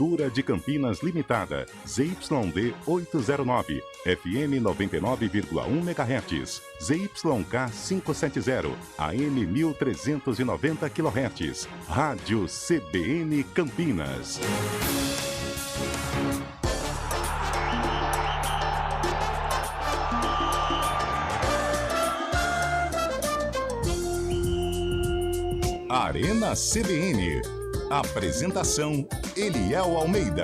Cultura de Campinas Limitada, ZYD 809, FM 99,1 MHz, ZYK 570, AM 1390 kHz, Rádio CBN Campinas. Arena CBN. Apresentação: Eliel Almeida.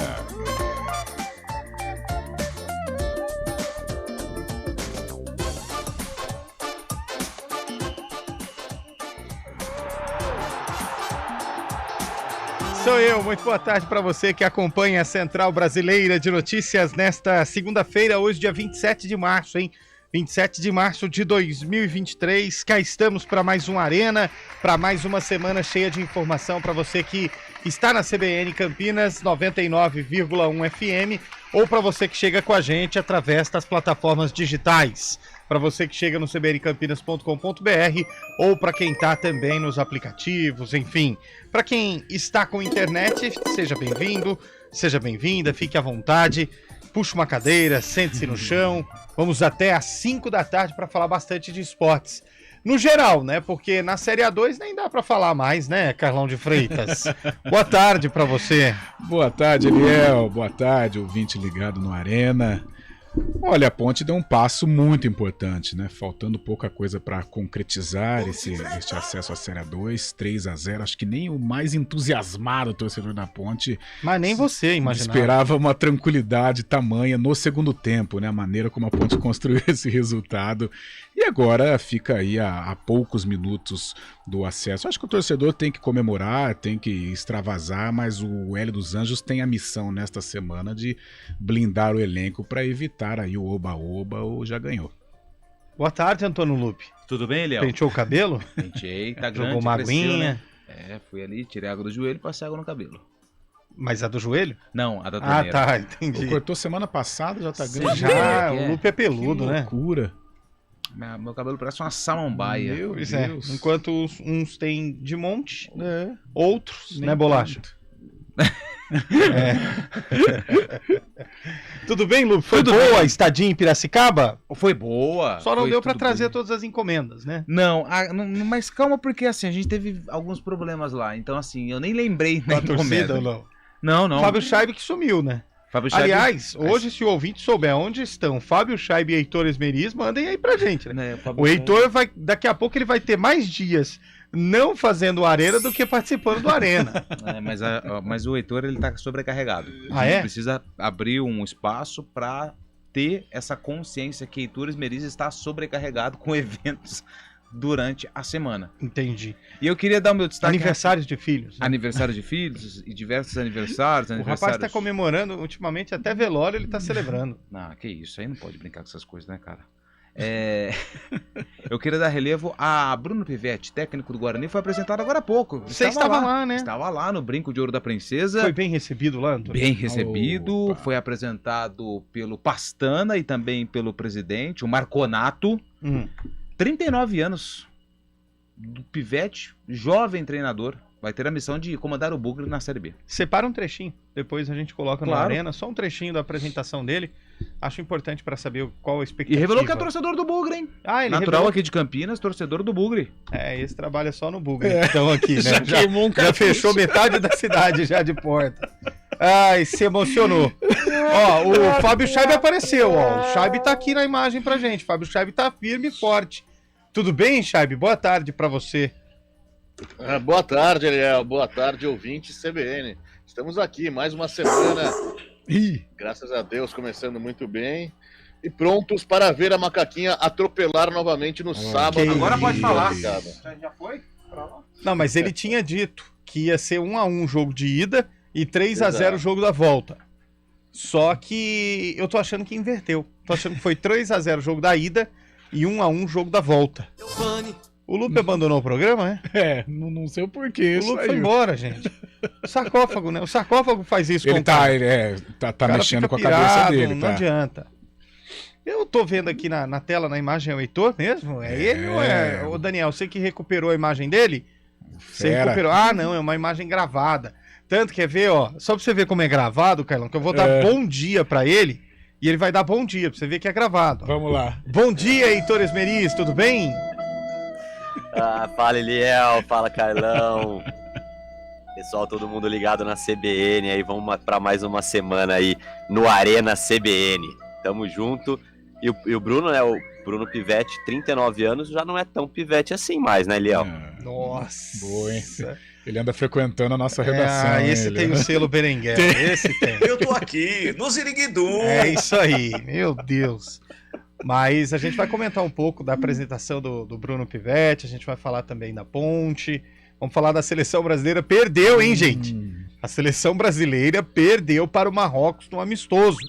Sou eu, muito boa tarde para você que acompanha a Central Brasileira de Notícias nesta segunda-feira, hoje dia 27 de março, hein? 27 de março de 2023, cá estamos para mais um Arena, para mais uma semana cheia de informação para você que está na CBN Campinas 99,1 FM ou para você que chega com a gente através das plataformas digitais, para você que chega no cbncampinas.com.br ou para quem está também nos aplicativos, enfim, para quem está com internet, seja bem-vindo, seja bem-vinda, fique à vontade. Puxa uma cadeira, sente-se no chão. Vamos até às 5 da tarde para falar bastante de esportes. No geral, né? Porque na Série A2 nem dá para falar mais, né, Carlão de Freitas? Boa tarde para você. Boa tarde, Eliel. Boa tarde, ouvinte ligado no Arena. Olha, a Ponte deu um passo muito importante, né? Faltando pouca coisa para concretizar este acesso à Série A2, 3-0. Acho que nem o mais entusiasmado torcedor da Ponte... Mas nem você imaginava. Esperava uma tranquilidade tamanha no segundo tempo, né? A maneira como a Ponte construiu esse resultado. E agora fica aí a poucos minutos do acesso. Acho que o torcedor tem que comemorar, tem que extravasar, mas o Hélio dos Anjos tem a missão nesta semana de blindar o elenco para evitar aí o oba-oba ou já ganhou. Boa tarde, Antônio Lupe. Tudo bem, Eliel? Penteou o cabelo? Pentei, tá grande. Jogou uma aguinha? Né? Fui ali, tirei a água do joelho e passei água no cabelo. Mas a do joelho? Não, a da torneira. Ah, tá, entendi. Cortou semana passada, já tá grande. Já, o Lupe é peludo, que né? Loucura. Meu cabelo parece uma samambaia. Meu Pois Deus. é, enquanto uns têm de monte, outros, né, Bolacha? Tudo bem, Lupe? Foi Tudo boa bem. a estadia em Piracicaba? Foi boa. Só não foi deu pra tudo trazer bem. todas as encomendas, né? Não, mas calma, porque assim, a gente teve alguns problemas lá. Então, assim, eu nem lembrei Com a torcida ou encomenda. não? Não. Fábio Scheibe que sumiu, né? Fábio Scheibe- Aliás, hoje, se o ouvinte souber onde estão Fábio Scheibe e Heitor Esmeriz, mandem aí pra gente, né? Fábio O Scheibe- Heitor vai, daqui a pouco ele vai ter mais dias não fazendo Arena do que participando do Arena. Mas o Heitor, ele tá sobrecarregado. Ah, A gente é? precisa abrir um espaço pra ter essa consciência que Heitor Esmeriz está sobrecarregado com eventos durante a semana. Entendi. E eu queria dar o meu destaque... Aniversários de filhos. Né? Aniversário de filhos e diversos aniversários. O rapaz tá comemorando, ultimamente, até velório ele tá celebrando. Não, que isso, aí não pode brincar com essas coisas, né, cara? Eu queria dar relevo a Bruno Pivetti, técnico do Guarani, foi apresentado agora há pouco. Você estava lá, né? Estava lá no Brinco de Ouro da Princesa. Foi bem recebido lá, Antônio? Bem recebido, Opa. foi apresentado pelo Pastana e também pelo presidente, o Marconato. 39 anos do Pivetti, jovem treinador, vai ter a missão de comandar o Bugre na Série B. Separa um trechinho, depois a gente coloca na Claro. Arena, só um trechinho da apresentação dele. Acho importante para saber qual a E expectativa. revelou que é torcedor do Bugre, hein? Ah, ele Natural revelou. aqui de Campinas, torcedor do Bugre. Esse trabalho é só no Bugre. Então aqui, né? Já, queimou um já cartucho. fechou metade da cidade já de porta. Ai, se emocionou. Ó, o Fábio Scheibe apareceu, ó. O Scheibe tá aqui na imagem pra gente. Fábio Scheibe tá firme e forte. Tudo bem, Scheibe? Boa tarde pra você. Boa tarde, Eliel. Boa tarde, ouvinte CBN. Estamos aqui, mais uma semana, graças a Deus, começando muito bem. E prontos para ver a macaquinha atropelar novamente no sábado. que Agora pode falar. Já foi? Não, mas ele tinha dito que ia ser 1-1 o jogo de ida e 3-0 o Exato. jogo da volta. Só que eu tô achando que inverteu. Tô achando que foi 3-0 o jogo da ida e 1-1 o jogo da volta. O Lupe abandonou o programa, né? Não sei o porquê. O Lupe saiu. foi embora, gente. O sarcófago, né? O sarcófago faz isso Ele com o cara. tá O cara mexendo fica com a cabeça pirado, dele, não tá? adianta. Eu tô vendo aqui na tela, na imagem, é o Heitor mesmo? É ele ou é o Daniel? Você que recuperou a imagem dele? Você Fera. recuperou? Ah, não, é uma imagem gravada. Tanto, quer ver, ó, só pra você ver como é gravado, Carlão, que eu vou dar bom dia pra ele e ele vai dar bom dia, pra você ver que é gravado. Vamos lá. Bom dia, Heitor Esmeriz, tudo bem? Fala, Eliel, fala, Carlão. Pessoal, todo mundo ligado na CBN aí, vamos pra mais uma semana aí no Arena CBN. Tamo junto. E o Bruno, né, o Bruno Pivetti, 39 anos, já não é tão pivete assim mais, né, Eliel? Nossa. Boa, hein? Ele anda frequentando a nossa redação. Esse tem o selo Berenguer. Esse tem. Eu tô aqui, no Ziriguidu. É isso aí, meu Deus. Mas a gente vai comentar um pouco da apresentação do Bruno Pivetti, a gente vai falar também da Ponte, vamos falar da seleção brasileira. Perdeu, hein, gente? A seleção brasileira perdeu para o Marrocos no amistoso.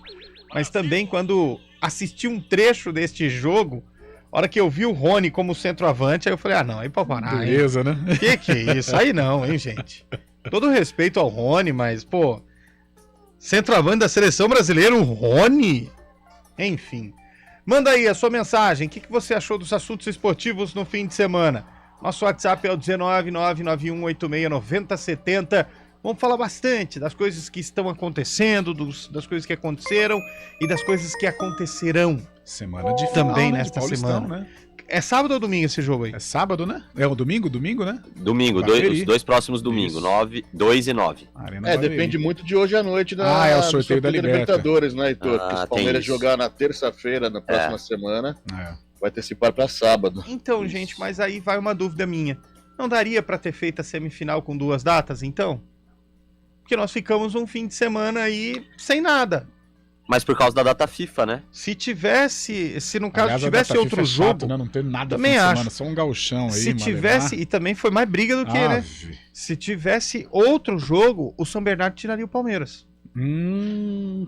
Mas também quando assisti um trecho deste jogo, a hora que eu vi o Rony como centroavante, aí eu falei, não, aí pra parar, beleza, né? Que é isso? Aí não, hein, gente? Todo respeito ao Rony, mas, pô, centroavante da seleção brasileira, o Rony? Enfim. Manda aí a sua mensagem, o que você achou dos assuntos esportivos no fim de semana? Nosso WhatsApp é o 19991869070. Vamos falar bastante das coisas que estão acontecendo, das coisas que aconteceram e das coisas que acontecerão. Semana de final, também né? nesta de Paulistão, semana. Né? É sábado ou domingo esse jogo aí? É sábado, né? É o domingo, né? Domingo, os dois próximos domingos, 2 e 9. Depende muito de hoje à noite é o sorteio da Libertadores, né, Heitor? Porque se o Palmeiras jogar na terça-feira, na próxima semana, vai antecipar para sábado. Então, gente, mas aí vai uma dúvida minha. Não daria para ter feito a semifinal com 2 datas, então? Porque nós ficamos um fim de semana aí sem nada. Mas por causa da data FIFA, né? Se no caso tivesse outro jogo, chato, né? Não tem nada também acho. Semana, só um gauchão aí. Se tivesse, e também foi mais briga do que, né? Se tivesse outro jogo, o São Bernardo tiraria o Palmeiras.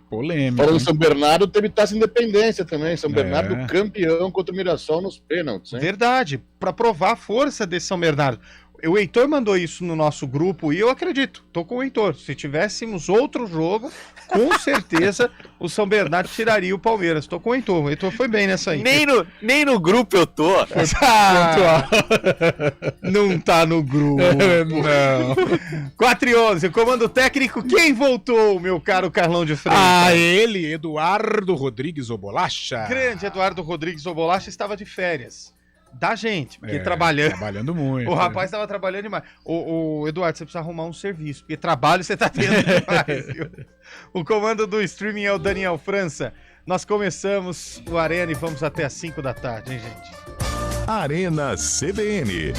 Polêmico. Falando em São Bernardo, teve Taça Independência também. São Bernardo campeão contra o Mirassol nos pênaltis. Hein? Verdade, para provar a força desse São Bernardo. O Heitor mandou isso no nosso grupo e eu acredito, tô com o Heitor. Se tivéssemos outro jogo, com certeza o São Bernardo tiraria o Palmeiras. Tô com o Heitor foi bem nessa aí. Nem no grupo eu tô. Não tá no grupo. Não. 4:11, comando técnico, quem voltou, meu caro Carlão de Freitas? Ele, Eduardo Rodrigues Obolacha. Grande Eduardo Rodrigues Obolacha estava de férias. Da gente, porque trabalhando muito. O rapaz estava trabalhando demais. O Eduardo, você precisa arrumar um serviço, porque trabalho você tá tendo demais, viu? O comando do streaming é o Daniel França. Nós começamos o Arena e vamos até às 5 da tarde, hein, gente? Arena CBN.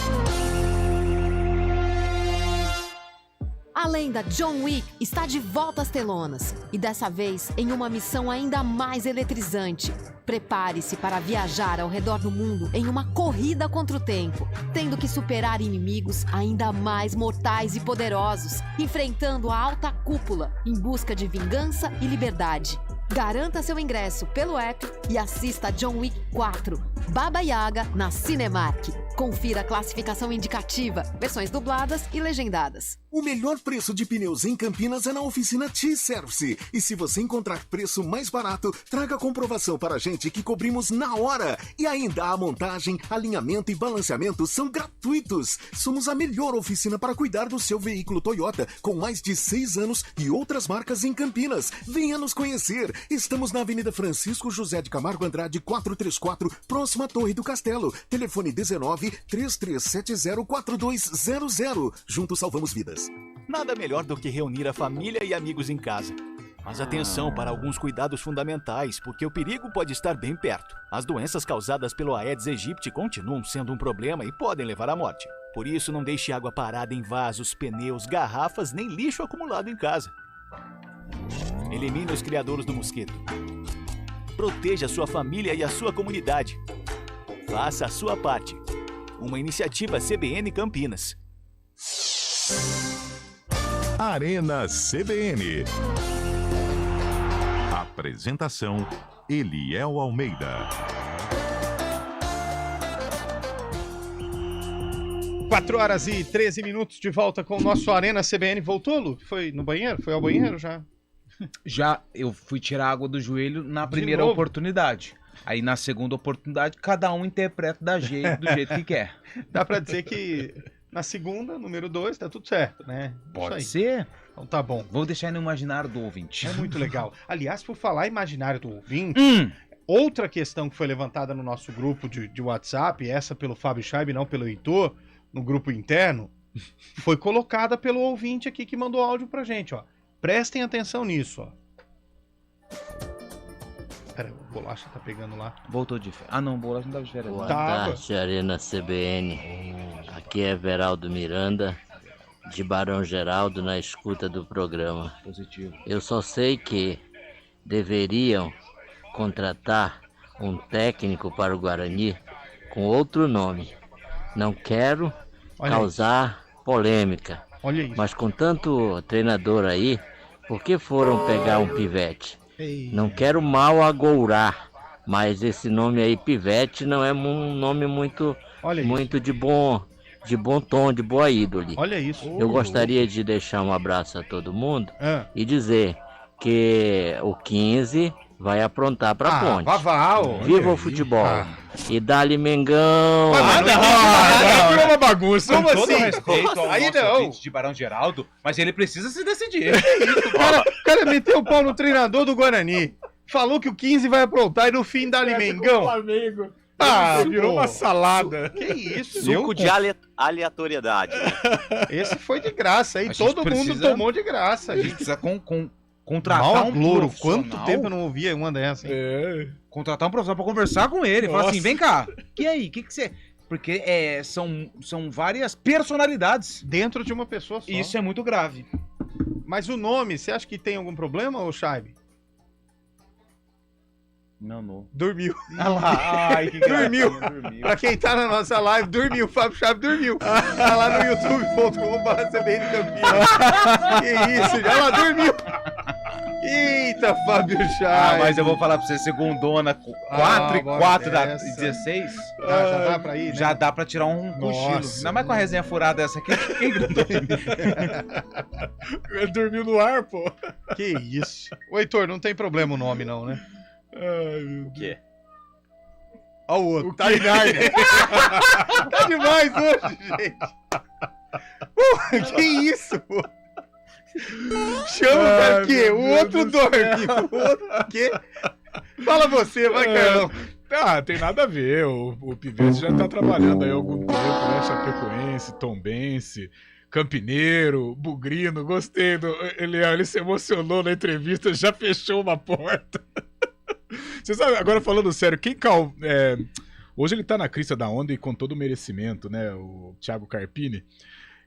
A lenda John Wick está de volta às telonas e dessa vez em uma missão ainda mais eletrizante. Prepare-se para viajar ao redor do mundo em uma corrida contra o tempo, tendo que superar inimigos ainda mais mortais e poderosos, enfrentando a alta cúpula em busca de vingança e liberdade. Garanta seu ingresso pelo app e assista a John Wick 4, Baba Yaga, na Cinemark. Confira a classificação indicativa, versões dubladas e legendadas. O melhor preço de pneus em Campinas é na oficina T-Service. E se você encontrar preço mais barato, traga a comprovação para a gente que cobrimos na hora. E ainda a montagem, alinhamento e balanceamento são gratuitos. Somos a melhor oficina para cuidar do seu veículo Toyota, com mais de 6 anos e outras marcas em Campinas. Venha nos conhecer. Estamos na Avenida Francisco José de Camargo Andrade 434, próxima à Torre do Castelo. Telefone 19-3370-4200. Juntos salvamos vidas. Nada melhor do que reunir a família e amigos em casa. Mas atenção para alguns cuidados fundamentais, porque o perigo pode estar bem perto. As doenças causadas pelo Aedes aegypti continuam sendo um problema e podem levar à morte. Por isso, não deixe água parada em vasos, pneus, garrafas, nem lixo acumulado em casa. Elimine os criadouros do mosquito. Proteja a sua família e a sua comunidade. Faça a sua parte. Uma iniciativa CBN Campinas. Arena CBN. Apresentação: Eliel Almeida. 4:13 de volta com o nosso Arena CBN. Voltou, Lu? Foi no banheiro? Foi ao banheiro já? Já eu fui tirar água do joelho na primeira oportunidade. Aí na segunda oportunidade, cada um interpreta do jeito que quer. Dá pra dizer que na segunda, número 2, tá tudo certo, né? Pode ser. Então tá bom. Vou deixar no imaginário do ouvinte. É muito legal. Aliás, por falar imaginário do ouvinte, outra questão que foi levantada no nosso grupo de WhatsApp, essa pelo Fábio Scheib, não pelo Heitor, no grupo interno, foi colocada pelo ouvinte aqui que mandou áudio pra gente, ó. Prestem atenção nisso, ó. Pera, o Bolacha tá pegando lá. Voltou de férias. Ah, não, o Bolacha não tava de férias. Boa tarde, Arena CBN. Aqui é Everaldo Miranda, de Barão Geraldo, na escuta do programa. Positivo. Eu só sei que deveriam contratar um técnico para o Guarani com outro nome. Não quero causar polêmica, mas com tanto treinador aí, por que foram pegar um Pivete? Não quero mal agourar, mas esse nome aí, Pivete, não é um nome muito de bom tom, de boa índole. Olha isso. Eu gostaria de deixar um abraço a todo mundo e dizer que o 15 vai aprontar pra ponte. Viva o futebol. E dá-lhe Mengão. Virou uma bagunça. Com todo respeito ao nosso ouvinte de Barão Geraldo, mas ele precisa se decidir. O cara meteu o pau no treinador do Guarani. Falou que o 15 vai aprontar e no fim dá-lhe Mengão. Virou uma salada. Que isso? Suco de aleatoriedade. Esse foi de graça, aí todo mundo tomou de graça. A gente precisa contratar Mal um Glouro, profissional. quanto tempo eu não ouvia uma dessa, hein? Contratar um profissional pra conversar com ele. Falar assim, vem cá. E aí, o que você... Porque são várias personalidades. Dentro de uma pessoa só. Isso é muito grave. Mas o nome, você acha que tem algum problema, ô Scheib? Não. Dormiu. Ah lá, ai, que dormiu. Dormiu. Pra quem tá na nossa live, dormiu. O Fábio Scheib dormiu. Tá lá no youtube.com/CBN Campinas. Que isso, já lá dormiu. Eita, Fábio Scheib. Mas eu vou falar pra você, segundona, 4 e 4 da 16. Já dá pra ir, né? Já dá pra tirar um cochilo. Ainda mais com a resenha furada essa aqui. Quem gritou? Ele dormiu no ar, pô. Que isso. Ô, Heitor, não tem problema o nome, não, né? O quê? Ó o outro. Tá tá demais hoje, gente. Que isso, pô? Chama pra quê? O outro dorme. O outro quê? Fala você, vai, Carlão. Tem nada a ver. O Pivete já tá trabalhando aí há algum tempo, né? Chapecoense, Tombense, Campineiro, Bugrino. Gostei do... Ele se emocionou na entrevista, já fechou uma porta. Você sabe, agora falando sério, hoje ele tá na crista da onda e com todo o merecimento, né? O Thiago Carpini.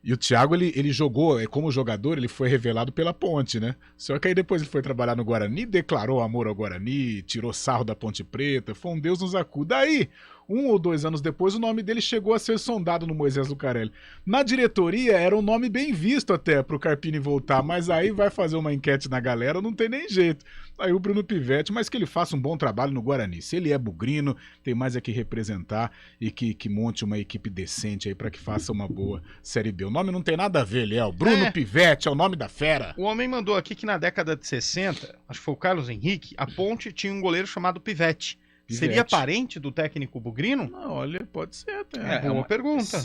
E o Thiago, ele jogou, como jogador, ele foi revelado pela Ponte, né? Só que aí depois ele foi trabalhar no Guarani, declarou amor ao Guarani, tirou sarro da Ponte Preta, foi um Deus nos acuda. Aí, 1 ou 2 anos depois, o nome dele chegou a ser sondado no Moisés Lucarelli. Na diretoria, era um nome bem visto até pro Carpini voltar, mas aí vai fazer uma enquete na galera, não tem nem jeito. Aí o Bruno Pivete, mas que ele faça um bom trabalho no Guarani. Se ele é bugrino, tem mais é que representar e que monte uma equipe decente aí pra que faça uma boa Série B. O nome não tem nada a ver, Léo. Bruno Pivete é o nome da fera. O homem mandou aqui que na década de 60, acho que foi o Carlos Henrique, a Ponte tinha um goleiro chamado Pivete. Seria parente do técnico bugrino? Não, olha, pode ser até. É uma pergunta.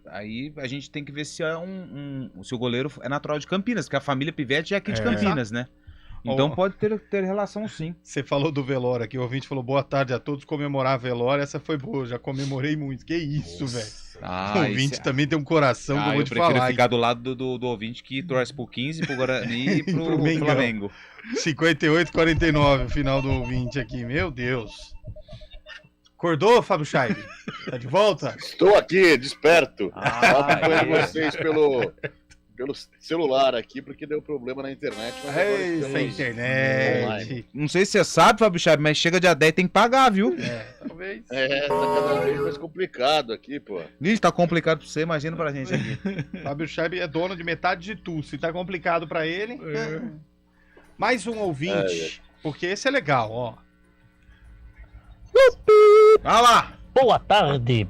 Aí a gente tem que ver se se o goleiro é natural de Campinas, porque a família Pivete é aqui de Campinas, né? Então pode ter relação sim. Você falou do velório aqui, o ouvinte falou boa tarde a todos, comemorar a velório, essa foi boa, já comemorei muito. Que isso, velho. O ouvinte também tem um coração que eu vou te falar. Eu prefiro ficar do lado do ouvinte que torce pro 15, pro Guarani e pro Flamengo. 58-49 o final do ouvinte aqui, meu Deus. Acordou, Fábio Scheib? Tá de volta? Estou aqui, desperto. Acompanhando vocês pelo celular aqui, porque deu problema na internet. Essa internet. Online. Não sei se você sabe, Fábio Scheib, mas chega dia 10 tem que pagar, viu? Talvez. Tá cada vez mais complicado aqui, pô. Ixi, tá complicado pra você, imagina pra gente aqui. Fábio Scheib é dono de metade de tudo. Se tá complicado pra ele... Mais um ouvinte, porque esse é legal, ó. Vai lá! Boa tarde,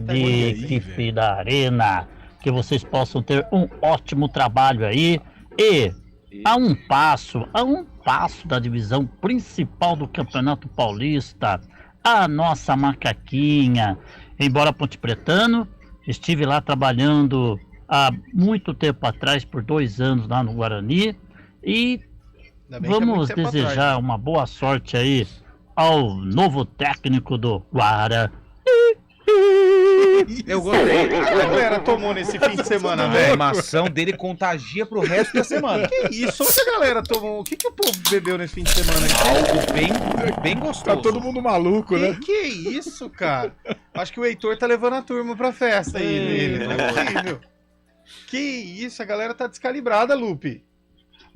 equipe da Arena. Que vocês possam ter um ótimo trabalho aí. E a um passo da divisão principal do Campeonato Paulista, a nossa macaquinha. Embora Ponte Pretano, estive lá trabalhando há muito tempo atrás, por 2 anos lá no Guarani. E vamos desejar uma boa sorte aí ao novo técnico do Guarani. Eu gostei. A galera tomou nesse fim de semana, A velho. animação dele contagia pro resto da semana. Que isso? Onde a galera tomou? O que o povo bebeu nesse fim de semana? Algo bem gostoso. Tá todo mundo maluco, né? Que isso, cara? Acho que o Heitor tá levando a turma pra festa aí nele. Não é possível. Que isso, a galera tá descalibrada, Lupe.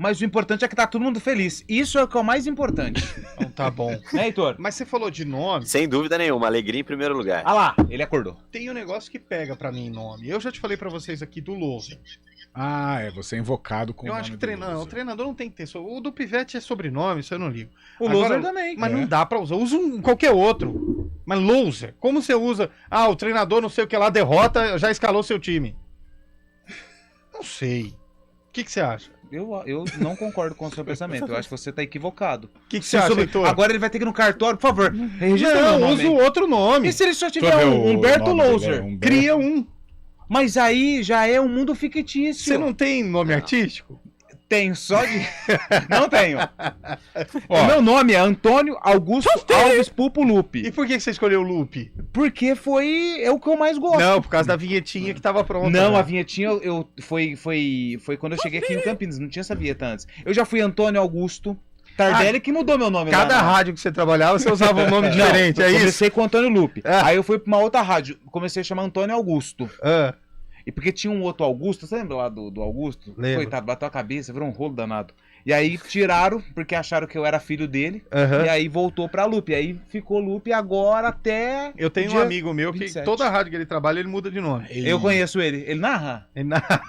Mas o importante é que tá todo mundo feliz. Isso é o que é o mais importante. Então tá bom. Né, Heitor? Mas você falou de nome. Sem dúvida nenhuma, alegria em primeiro lugar. Ah lá, ele acordou. Tem um negócio que pega pra mim em nome. Eu já te falei pra vocês aqui do Louser. Ah, você é invocado com Eu o acho nome que do o treinador não tem que ter. O do Pivete é sobrenome, isso eu não ligo. O Louser também. Mas não dá pra usar. Usa qualquer outro. Mas Louser, como você usa? Ah, o treinador não sei o que lá, derrota, já escalou seu time. Não sei. O que você acha? Eu não concordo com o seu pensamento. Eu acho que você tá equivocado. O que você acha, Heitor? Agora ele vai ter que ir no cartório, por favor. Registra Não, meu nome. usa o outro nome. E se ele só tiver um Humberto Louser? Cria um. Mas aí já é um mundo fictício. Você não tem nome artístico? Tenho, só de... Não tenho. O meu nome é Antônio Augusto Alves Pupo Lupe. E por que você escolheu o Lupe? Porque é o que eu mais gosto. Não, por causa da vinhetinha que tava pronta. Não, né? a vinhetinha foi quando eu cheguei aqui em Campinas, não tinha essa vinheta antes. Eu já fui Antônio Augusto Tardelli, que mudou meu nome. Cada rádio que você trabalhava, você usava um nome diferente, é isso? Comecei com Antônio Lupe. Aí eu fui pra uma outra rádio, comecei a chamar Antônio Augusto. E porque tinha um outro Augusto, você lembra lá do Augusto? Lembro. Coitado, bateu a cabeça, virou um rolo danado. E aí tiraram, porque acharam que eu era filho dele. E aí voltou pra Lupe. Aí ficou Lupe agora até... Eu tenho um amigo meu que 27. toda rádio que ele trabalha, ele muda de nome. Eu conheço ele. Ele narra? Ele narra.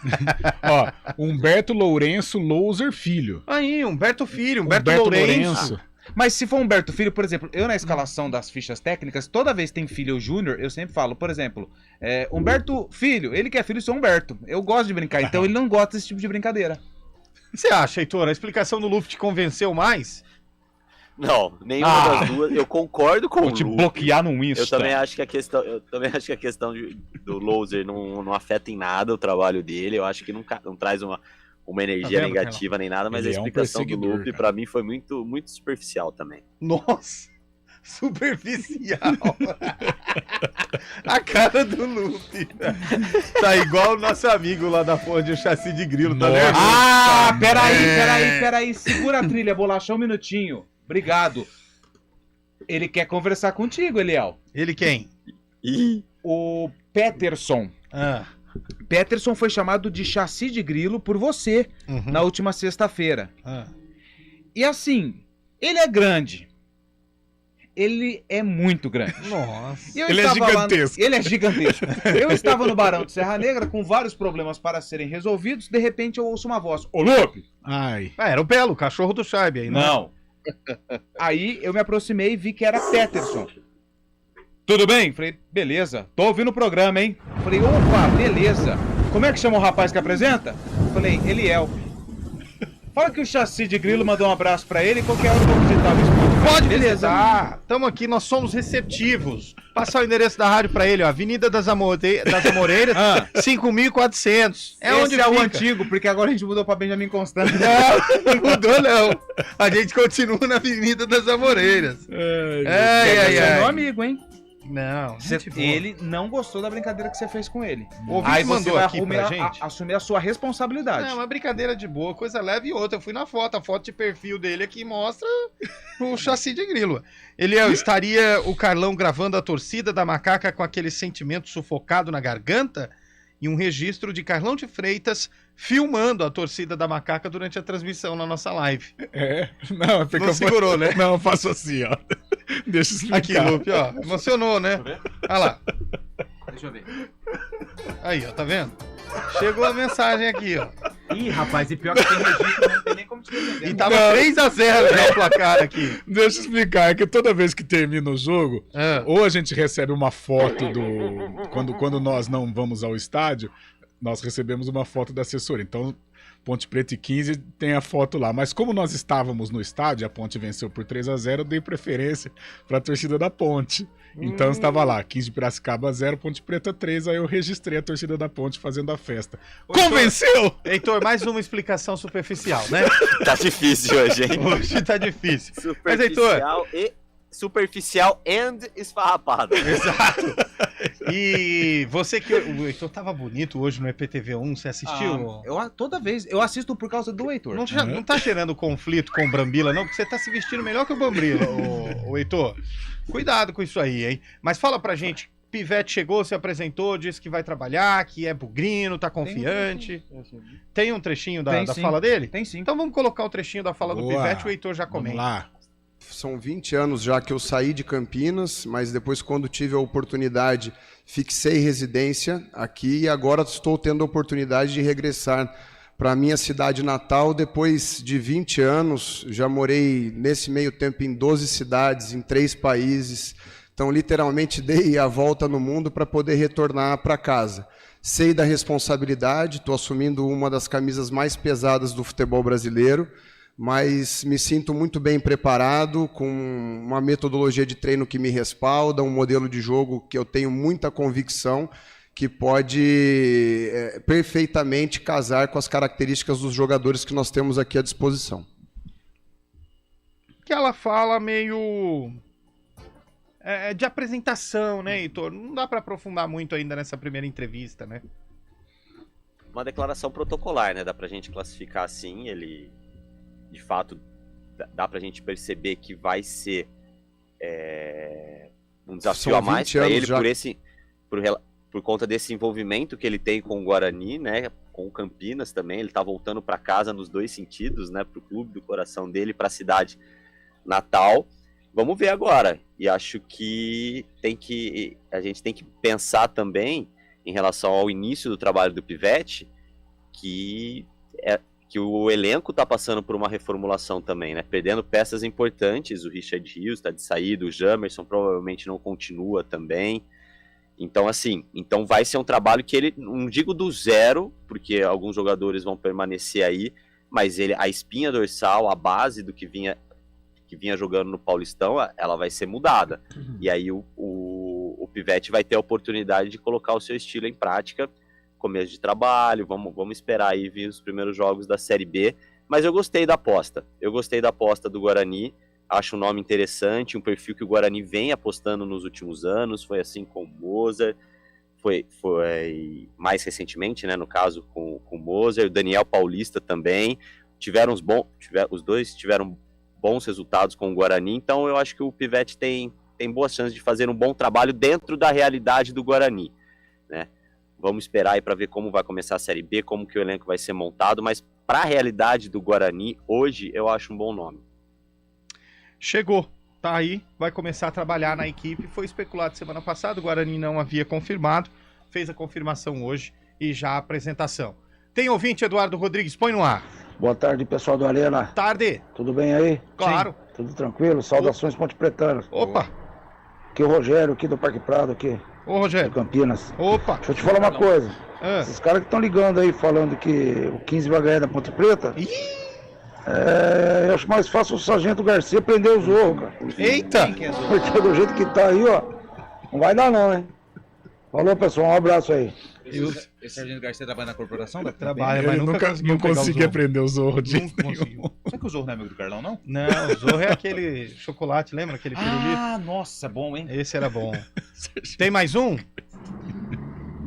Ó, Humberto Lourenço Louser Filho. Aí, Humberto Filho, Humberto Lourenço. Mas se for Humberto Filho, por exemplo, eu na escalação das fichas técnicas, toda vez que tem filho ou júnior, eu sempre falo, por exemplo, Humberto Filho, ele que é filho do seu Humberto. Eu gosto de brincar, então ele não gosta desse tipo de brincadeira. Você acha, Heitor, a explicação do Lupe te convenceu mais? Não, nenhuma das duas. Eu concordo com Vou o te Lupe. bloquear no Insta. Eu também acho que a questão do Louser não afeta em nada o trabalho dele. Eu acho que não traz uma energia negativa nem nada, mas Ele a é um explicação do perseguidor, Lupe cara. pra mim foi muito, muito superficial também. Nossa, superficial. A cara do Lupe. Tá igual o nosso amigo lá da porra de chassi de grilo, tá vendo? Ah, peraí. Segura a trilha, Bolacha, um minutinho. Obrigado. Ele quer conversar contigo, Eliel. Ele quem? O Peterson. Peterson foi chamado de chassi de grilo por você na última sexta-feira. E assim, ele é grande. Ele é muito grande. Nossa. Ele é gigantesco. Ele é gigantesco. Eu estava no Barão de Serra Negra com vários problemas para serem resolvidos. De repente eu ouço uma voz. Ô, Lupe! Ai. Era o Belo, o cachorro do Scheibe aí, né? Não. Aí eu me aproximei e vi que era Peterson. Tudo bem? Falei, beleza. Tô ouvindo o programa, hein? Falei, opa, beleza. Como é que chama o rapaz que apresenta? Falei, Eliel. Fala que o chassi de grilo mandou um abraço pra ele e qualquer hora eu vou visitar o estúdio. Pode Beleza. visitar. Tamo aqui, nós somos receptivos. Passar o endereço da rádio pra ele, ó. Avenida das Amoreiras, 5.400. É onde é o antigo, porque agora a gente mudou pra Benjamin Constant. Não mudou não. A gente continua na Avenida das Amoreiras. Você é meu amigo, hein? Não, ele não gostou da brincadeira que você fez com ele. O ouvinte Aí você mandou vai aqui pra gente. assumir a sua responsabilidade. Não, uma brincadeira de boa, coisa leve e outra. Eu fui na foto, a foto de perfil dele aqui mostra o chassi de grilo. Ele estaria o Carlão gravando a torcida da Macaca com aquele sentimento sufocado na garganta e um registro de Carlão de Freitas filmando a torcida da Macaca durante a transmissão na nossa live. Não, porque não segurou, né? Não, eu faço assim, ó. Deixa eu explicar. Aqui, Lupe, ó. Emocionou, né? Olha lá. Deixa eu ver. Aí, ó, tá vendo? Chegou a mensagem aqui, ó. Ih, rapaz, e pior que tem registro, não tem nem como te defender. E tava 3-0 já o placar aqui. Deixa eu explicar, é que toda vez que termina o jogo, ou a gente recebe uma foto do... Quando nós não vamos ao estádio, nós recebemos uma foto da assessoria. Então, Ponte Preta e 15, tem a foto lá. Mas como nós estávamos no estádio, a Ponte venceu por 3-0, eu dei preferência para a torcida da Ponte. Então estava lá, 15 de Piracicaba 0, Ponte Preta 3, aí eu registrei a torcida da Ponte fazendo a festa. Convenceu! Heitor, mais uma explicação superficial, né? Tá difícil hoje, hein? Hoje tá difícil. Mas, Heitor... Superficial and esfarrapado. Exato. E você que... O Heitor tava bonito hoje no EPTV1, você assistiu? Toda vez. Eu assisto por causa do Heitor. Não tá gerando conflito com o Brambila, não? Porque você tá se vestindo melhor que o Brambila, o Heitor. Cuidado com isso aí, hein? Mas fala pra gente, Pivete chegou, se apresentou, disse que vai trabalhar, que é bugrino, tá confiante. Tem um trechinho da fala dele? Tem sim. Então vamos colocar o trechinho da fala do Pivete, o Heitor já comenta. Vamos lá. São 20 anos já que eu saí de Campinas, mas depois, quando tive a oportunidade, fixei residência aqui e agora estou tendo a oportunidade de regressar para a minha cidade natal. Depois de 20 anos, já morei nesse meio tempo em 12 cidades, em 3 países. Então, literalmente, dei a volta no mundo para poder retornar para casa. Sei da responsabilidade, estou assumindo uma das camisas mais pesadas do futebol brasileiro, mas me sinto muito bem preparado, com uma metodologia de treino que me respalda, um modelo de jogo que eu tenho muita convicção que pode perfeitamente casar com as características dos jogadores que nós temos aqui à disposição. Que ela fala meio de apresentação, né, Heitor? Não dá para aprofundar muito ainda nessa primeira entrevista, né? Uma declaração protocolar, né? Dá pra gente classificar assim, ele... De fato, dá pra gente perceber que vai ser um desafio a mais para ele por conta desse envolvimento que ele tem com o Guarani, né? Com o Campinas também. Ele tá voltando para casa nos dois sentidos, né? Pro clube do coração dele, para a cidade natal. Vamos ver agora. E acho que a gente tem que pensar também em relação ao início do trabalho do Pivete, que o elenco está passando por uma reformulação também, né? Perdendo peças importantes, o Richard Rios está de saída, o Jamerson provavelmente não continua também. Então, assim, vai ser um trabalho que ele, não digo do zero, porque alguns jogadores vão permanecer aí, mas a espinha dorsal, a base do que vinha jogando no Paulistão, ela vai ser mudada. E aí o Pivete vai ter a oportunidade de colocar o seu estilo em prática, começo de trabalho, vamos esperar aí vir os primeiros jogos da Série B, mas eu gostei da aposta. Eu gostei da aposta do Guarani, acho um nome interessante, um perfil que o Guarani vem apostando nos últimos anos, foi assim com o Moser, foi mais recentemente, né, no caso com o Moser, o Daniel Paulista também, os dois tiveram bons resultados com o Guarani, então eu acho que o Pivete tem boas chances de fazer um bom trabalho dentro da realidade do Guarani, né? Vamos esperar aí para ver como vai começar a Série B, como que o elenco vai ser montado, mas para a realidade do Guarani, hoje, eu acho um bom nome. Chegou, tá aí, vai começar a trabalhar na equipe, foi especulado semana passada, o Guarani não havia confirmado, fez a confirmação hoje e já a apresentação. Tem ouvinte, Eduardo Rodrigues, põe no ar. Boa tarde, pessoal do Arena. Tarde. Tudo bem aí? Claro. Sim. Tudo tranquilo? Saudações Ponte Pretanas. Opa. Aqui é o Rogério, aqui do Parque Prado, aqui. Ô, Rogério. De Campinas. Opa. Deixa eu te falar uma coisa. Esses caras que estão ligando aí, falando que o 15 vai ganhar da Ponte Preta. Eu acho mais fácil o Sargento Garcia prender o Zorro, cara. Eita! Porque do jeito que tá aí, ó, não vai dar não, hein? Falou, pessoal, um abraço aí. Esse Sargento Garcia trabalha na corporação? Trabalha, mas não conseguia prender o Zorro. Não conseguiu. Será que o Zorro não é amigo do Carlão, não? Não, o Zorro é aquele chocolate, lembra? Aquele pirulito? Ah, nossa, bom, hein? Esse era bom. Tem mais um?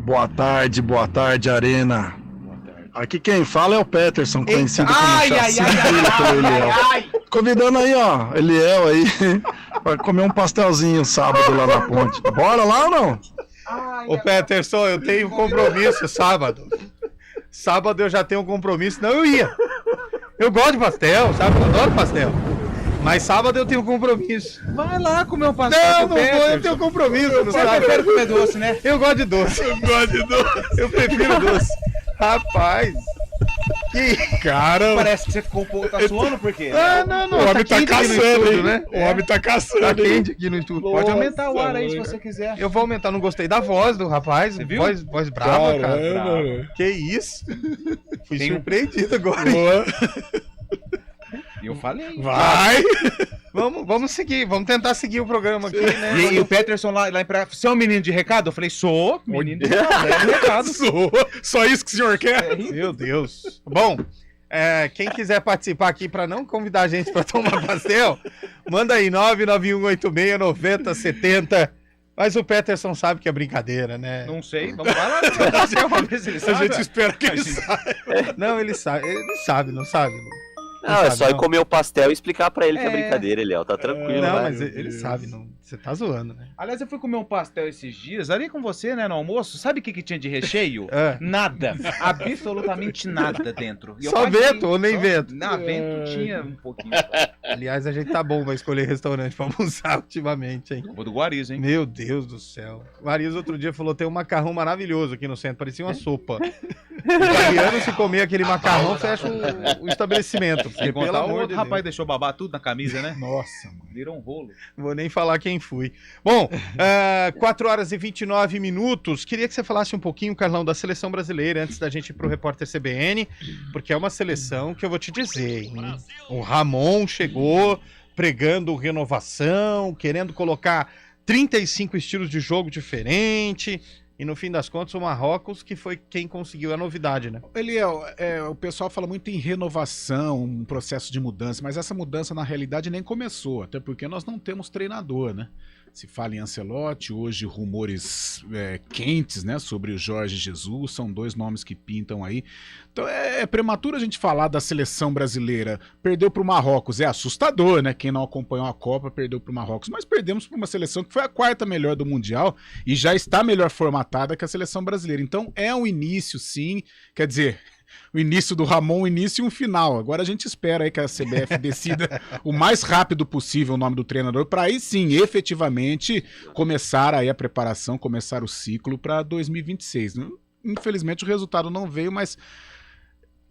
Boa tarde, Arena. Aqui quem fala é o Peterson, conhecido como Chacinho pelo Eliel. Convidando aí, ó, Eliel aí, vai comer um pastelzinho sábado lá na ponte. Bora lá ou não? Ô Peterson, eu tenho compromisso sábado. Sábado eu já tenho um compromisso, não eu ia. Eu gosto de pastel, sabe? Eu adoro pastel. Mas sábado eu tenho um compromisso. Vai lá comer um pastel. Não vou, eu tenho compromisso. Você prefere comer doce, né? Eu gosto de doce. Eu prefiro doce. Rapaz. Cara, parece que você ficou um pouco... Tá suando por quê? Não. O homem tá caçando, hein? Né? O homem tá caçando. Tá quente aqui no estúdio. Pode aumentar o ar aí se você quiser. Eu vou aumentar, não gostei da voz do rapaz. Você viu? Voz brava, cara. Caramba. Que isso? Fui surpreendido agora. E eu falei. Vai! Vamos seguir, vamos tentar seguir o programa aqui, né? E o Peterson lá em praia, você é um menino de recado? Eu falei, sou menino de recado. Sou. Só isso que o senhor quer? Meu Deus. Bom, quem quiser participar aqui para não convidar a gente para tomar pastel, manda aí 991869070. Mas o Peterson sabe que é brincadeira, né? Não sei, vamos lá. Vamos ver se ele sabe. A gente espera que ele saiba. Não, ele sabe, não sabe. Não, é só ir comer o pastel e explicar pra ele que é brincadeira, Eliel. Tá tranquilo, Não, vai. mas ele sabe, não. Você tá zoando, né? Aliás, eu fui comer um pastel esses dias, ali com você, né, no almoço. Sabe o que tinha de recheio? Nada. Absolutamente nada dentro. E Só vento ou nem vento? Não, vento tinha um pouquinho. Aliás, a gente tá bom pra escolher restaurante pra almoçar ultimamente, hein? Vou do Guariz, hein? Meu Deus do céu. O Guariz outro dia falou, tem um macarrão maravilhoso aqui no centro, parecia uma sopa. O italiano, se comer aquele macarrão, fecha o estabelecimento. Porque, pelo amor de Deus. O rapaz deixou babar tudo na camisa, né? Nossa, mano. Virou um rolo. Vou nem falar quem fui. Bom, 4 horas e 29 minutos. Queria que você falasse um pouquinho, Carlão, da seleção brasileira, antes da gente ir pro Repórter CBN, porque é uma seleção que eu vou te dizer, hein? O Ramon chegou pregando renovação, querendo colocar 35 estilos de jogo diferente. E no fim das contas, o Marrocos que foi quem conseguiu a novidade, né? Eliel, o pessoal fala muito em renovação, um processo de mudança, mas essa mudança na realidade nem começou, até porque nós não temos treinador, né? Se fala em Ancelotti, hoje rumores quentes, né, sobre o Jorge Jesus, são dois nomes que pintam aí. Então é prematuro a gente falar da seleção brasileira. Perdeu para o Marrocos, é assustador, né? Quem não acompanhou a Copa perdeu para o Marrocos, mas perdemos para uma seleção que foi a 4ª melhor do Mundial e já está melhor formatada que a seleção brasileira. Então é um início, sim, quer dizer... O início do Ramon, um início e um final. Agora a gente espera aí que a CBF decida o mais rápido possível o nome do treinador para aí sim, efetivamente, começar aí a preparação, começar o ciclo para 2026. Infelizmente o resultado não veio, mas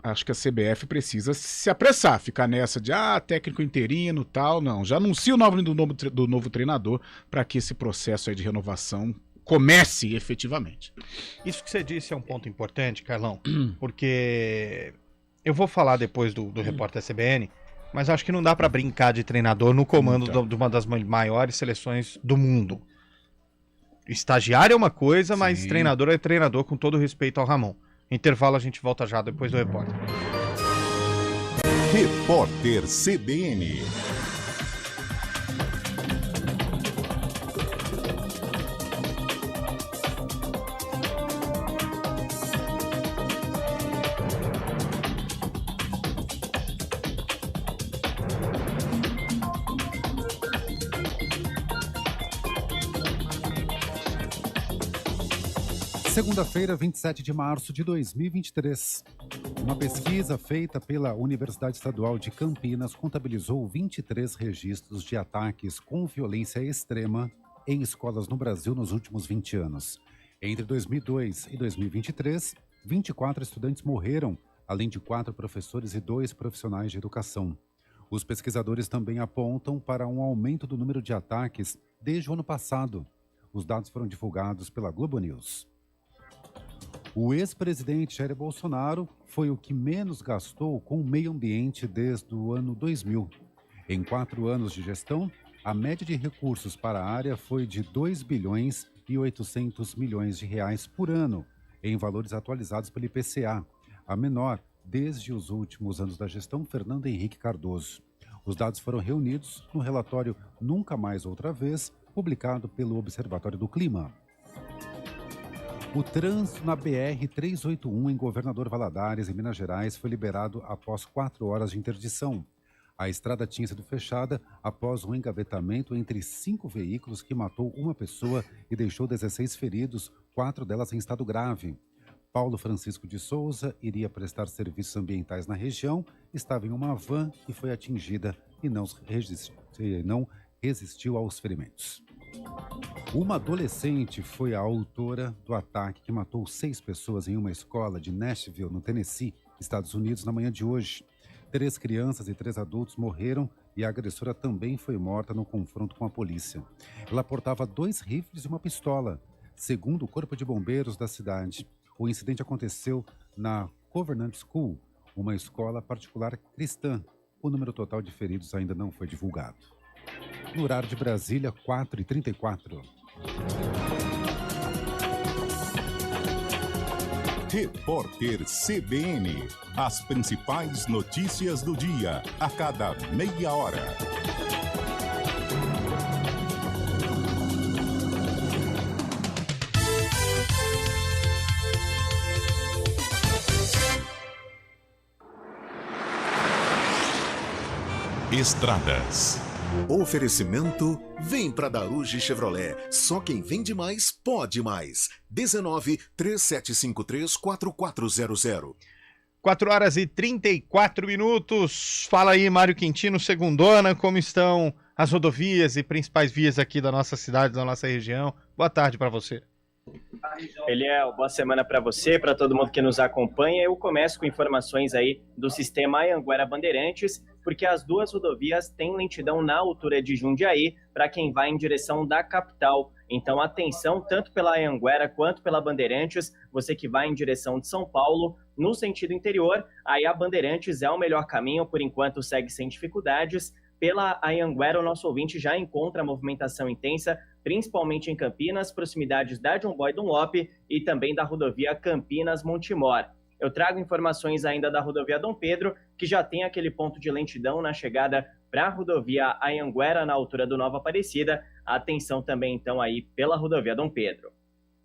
acho que a CBF precisa se apressar, ficar nessa de técnico interino, tal, não. Já anuncia o nome do novo treinador para que esse processo aí de renovação comece efetivamente. Isso que você disse é um ponto importante, Carlão, porque eu vou falar depois do Repórter CBN, mas acho que não dá para brincar de treinador no comando de uma das maiores seleções do mundo. Estagiário é uma coisa, mas treinador é treinador, com todo respeito ao Ramon. Intervalo, a gente volta já depois do repórter. Repórter CBN. Segunda-feira, 27 de março de 2023. Uma pesquisa feita pela Universidade Estadual de Campinas contabilizou 23 registros de ataques com violência extrema em escolas no Brasil nos últimos 20 anos. Entre 2002 e 2023, 24 estudantes morreram, além de 4 professores e 2 profissionais de educação. Os pesquisadores também apontam para um aumento do número de ataques desde o ano passado. Os dados foram divulgados pela Globo News. O ex-presidente Jair Bolsonaro foi o que menos gastou com o meio ambiente desde o ano 2000. Em 4 anos de gestão, a média de recursos para a área foi de 2 bilhões e 800 milhões de reais por ano, em valores atualizados pelo IPCA, a menor desde os últimos anos da gestão Fernando Henrique Cardoso. Os dados foram reunidos no relatório Nunca Mais Outra Vez, publicado pelo Observatório do Clima. O trânsito na BR-381 em Governador Valadares, em Minas Gerais, foi liberado após 4 horas de interdição. A estrada tinha sido fechada após um engavetamento entre 5 veículos que matou uma pessoa e deixou 16 feridos, 4 delas em estado grave. Paulo Francisco de Souza iria prestar serviços ambientais na região, estava em uma van e foi atingida e não resistiu aos ferimentos. Uma adolescente foi a autora do ataque que matou 6 pessoas em uma escola de Nashville, no Tennessee, Estados Unidos, na manhã de hoje. 3 crianças e 3 adultos morreram e a agressora também foi morta no confronto com a polícia. Ela portava 2 rifles e uma pistola, segundo o Corpo de Bombeiros da cidade. O incidente aconteceu na Covenant School, uma escola particular cristã. O número total de feridos ainda não foi divulgado. No horário de Brasília, 4h34. Repórter CBN. As principais notícias do dia, a cada meia hora. Estradas. Oferecimento, vem pra Daruge Chevrolet. Só quem vende mais, pode mais. 19-3753-4400. 4h34. Fala aí, Mário Quintino, segundona, como estão as rodovias e principais vias aqui da nossa cidade, da nossa região? Boa tarde para você. Eliel, boa semana para você, para todo mundo que nos acompanha. Eu começo com informações aí do sistema Anhanguera Bandeirantes, porque as 2 rodovias têm lentidão na altura de Jundiaí para quem vai em direção da capital. Então, atenção, tanto pela Anhanguera quanto pela Bandeirantes, você que vai em direção de São Paulo, no sentido interior, aí a Bandeirantes é o melhor caminho, por enquanto segue sem dificuldades. Pela Anhanguera, o nosso ouvinte já encontra movimentação intensa, principalmente em Campinas, proximidades da John Boy Dunlop e também da rodovia Campinas-Montemor. Eu trago informações ainda da rodovia Dom Pedro, que já tem aquele ponto de lentidão na chegada para a rodovia Anhanguera, na altura do Nova Aparecida. Atenção também, então, aí pela rodovia Dom Pedro.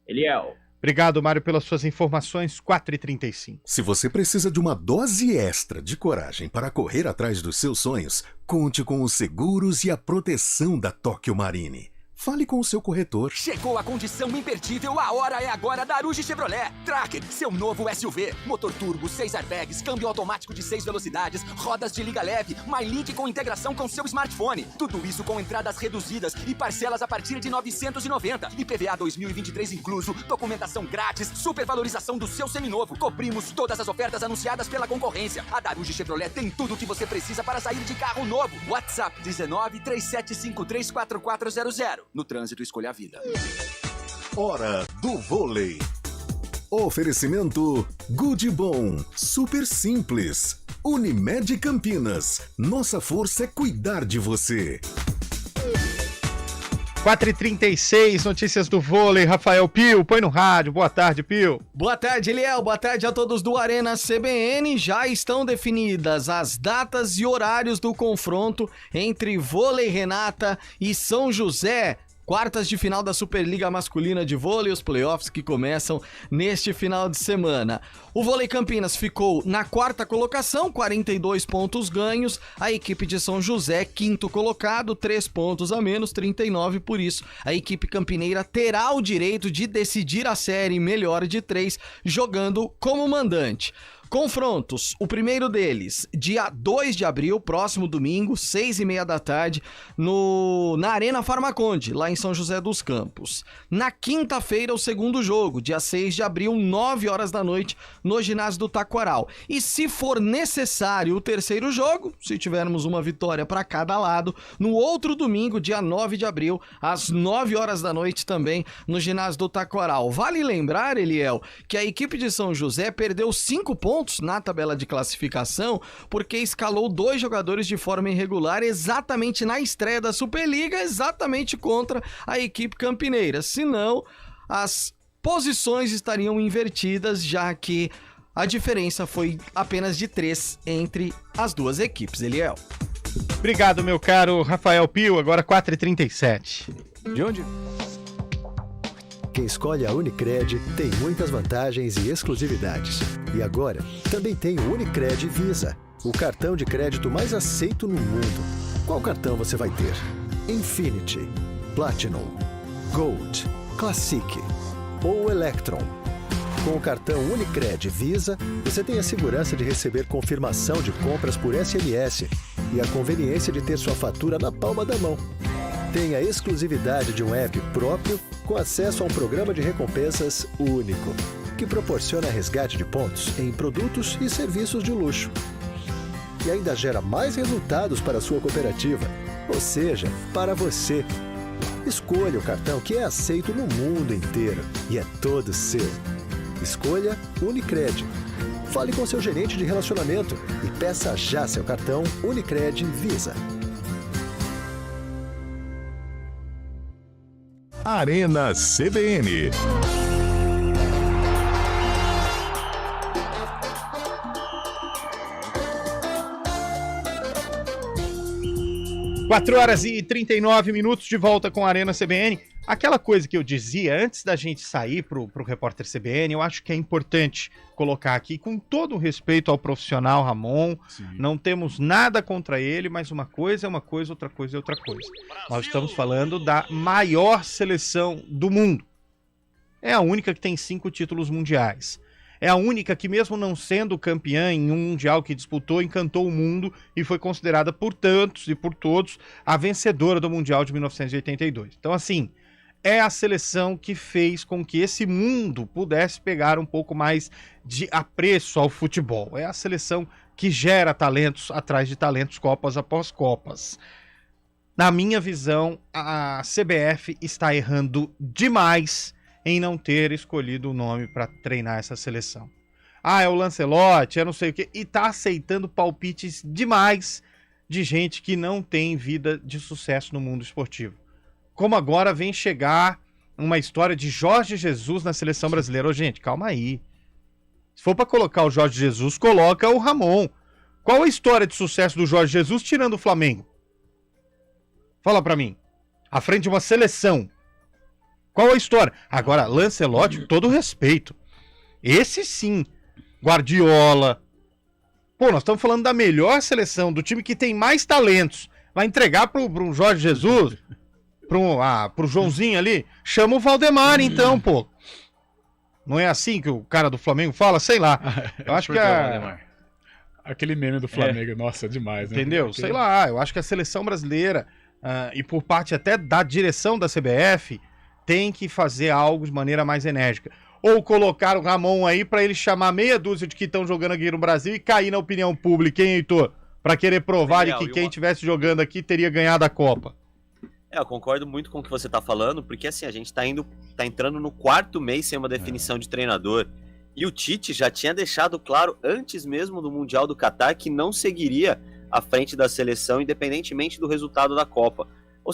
Eliel. Obrigado, Mário, pelas suas informações. 4h35. Se você precisa de uma dose extra de coragem para correr atrás dos seus sonhos, conte com os seguros e a proteção da Tóquio Marine. Fale com o seu corretor. Chegou a condição imperdível, a hora é agora. Daruge Chevrolet Tracker, seu novo SUV. Motor turbo, 6 airbags, câmbio automático de 6 velocidades, rodas de liga leve, MyLink com integração com seu smartphone. Tudo isso com entradas reduzidas e parcelas a partir de R$ 990. IPVA 2023 incluso, documentação grátis, supervalorização do seu seminovo. Cobrimos todas as ofertas anunciadas pela concorrência. A Daruge Chevrolet tem tudo o que você precisa para sair de carro novo. WhatsApp 19-3753-4400. No trânsito, escolha a vida. Hora do vôlei. Oferecimento Good Bom, super simples. Unimed Campinas, nossa força é cuidar de você. 4h36, notícias do vôlei. Rafael Pio, põe no rádio. Boa tarde, Pio. Boa tarde, Eliel. Boa tarde a todos do Arena CBN. Já estão definidas as datas e horários do confronto entre Vôlei Renata e São José. Quartas de final da Superliga Masculina de Vôlei, os playoffs que começam neste final de semana. O Vôlei Campinas ficou na 4ª colocação, 42 pontos ganhos. A equipe de São José, 5º colocado, 3 pontos a menos, 39. Por isso, a equipe campineira terá o direito de decidir a série melhor de 3, jogando como mandante. Confrontos, o primeiro deles, dia 2 de abril, próximo domingo, 6h30 da tarde, na Arena Farmaconde, lá em São José dos Campos. Na quinta-feira, o segundo jogo, dia 6 de abril, 9 horas da noite, no ginásio do Taquaral. E se for necessário o terceiro jogo, se tivermos uma vitória para cada lado, no outro domingo, dia 9 de abril, às 9 horas da noite também, no ginásio do Taquaral. Vale lembrar, Eliel, que a equipe de São José perdeu 5 pontos na tabela de classificação, porque escalou 2 jogadores de forma irregular exatamente na estreia da Superliga, exatamente contra a equipe campineira. Senão, as posições estariam invertidas, já que a diferença foi apenas de 3 entre as duas equipes, Eliel. Obrigado, meu caro Rafael Pio. Agora 4h37. De onde? Quem escolhe a Unicred tem muitas vantagens e exclusividades. E agora, também tem o Unicred Visa, o cartão de crédito mais aceito no mundo. Qual cartão você vai ter? Infinity, Platinum, Gold, Classic ou Electron? Com o cartão Unicred Visa, você tem a segurança de receber confirmação de compras por SMS e a conveniência de ter sua fatura na palma da mão. Tem a exclusividade de um app próprio com acesso a um programa de recompensas único. que proporciona resgate de pontos em produtos e serviços de luxo. E ainda gera mais resultados para a sua cooperativa, ou seja, para você. Escolha o cartão que é aceito no mundo inteiro e é todo seu. Escolha Unicred. Fale com seu gerente de relacionamento e peça já seu cartão Unicred Visa. Arena CBN. 4h39 de volta com a Arena CBN. Aquela coisa que eu dizia antes da gente sair pro Repórter CBN, eu acho que é importante colocar aqui, com todo o respeito ao profissional Ramon. Sim. Não temos nada contra ele, mas uma coisa é uma coisa, outra coisa é outra coisa. Nós estamos falando da maior seleção do mundo. É a única que tem 5 títulos mundiais. É a única que, mesmo não sendo campeã em um mundial que disputou, encantou o mundo e foi considerada por tantos e por todos a vencedora do Mundial de 1982. Então, assim, é a seleção que fez com que esse mundo pudesse pegar um pouco mais de apreço ao futebol. É a seleção que gera talentos atrás de talentos, Copas após Copas. Na minha visão, a CBF está errando demais em não ter escolhido o nome para treinar essa seleção. Ah, é o Lancelotti, é não sei o quê, e tá aceitando palpites demais de gente que não tem vida de sucesso no mundo esportivo. Como agora vem chegar uma história de Jorge Jesus na seleção brasileira. Ô, gente, calma aí. Se for para colocar o Jorge Jesus, coloca o Ramon. Qual a história de sucesso do Jorge Jesus tirando o Flamengo? Fala para mim. À frente de uma seleção. Qual a história? Agora, Lancelotti, com todo respeito. Esse sim. Guardiola. Pô, nós estamos falando da melhor seleção, do time que tem mais talentos. Vai entregar pro Jorge Jesus? Pro Joãozinho ali? Chama o Valdemar, então, pô. Não é assim que o cara do Flamengo fala? Sei lá. Eu acho que aquele meme do Flamengo, nossa, é demais, né? Entendeu? Sei lá. Eu acho que a seleção brasileira, e por parte até da direção da CBF, tem que fazer algo de maneira mais enérgica. Ou colocar o Ramon aí para ele chamar meia dúzia de que estão jogando aqui no Brasil e cair na opinião pública, hein, Heitor? Para querer provar de que quem estivesse jogando aqui teria ganhado a Copa. Eu concordo muito com o que você tá falando, porque assim, a gente tá entrando no 4º mês sem uma definição de treinador. E o Tite já tinha deixado claro, antes mesmo do Mundial do Catar, que não seguiria à frente da seleção, independentemente do resultado da Copa. Ou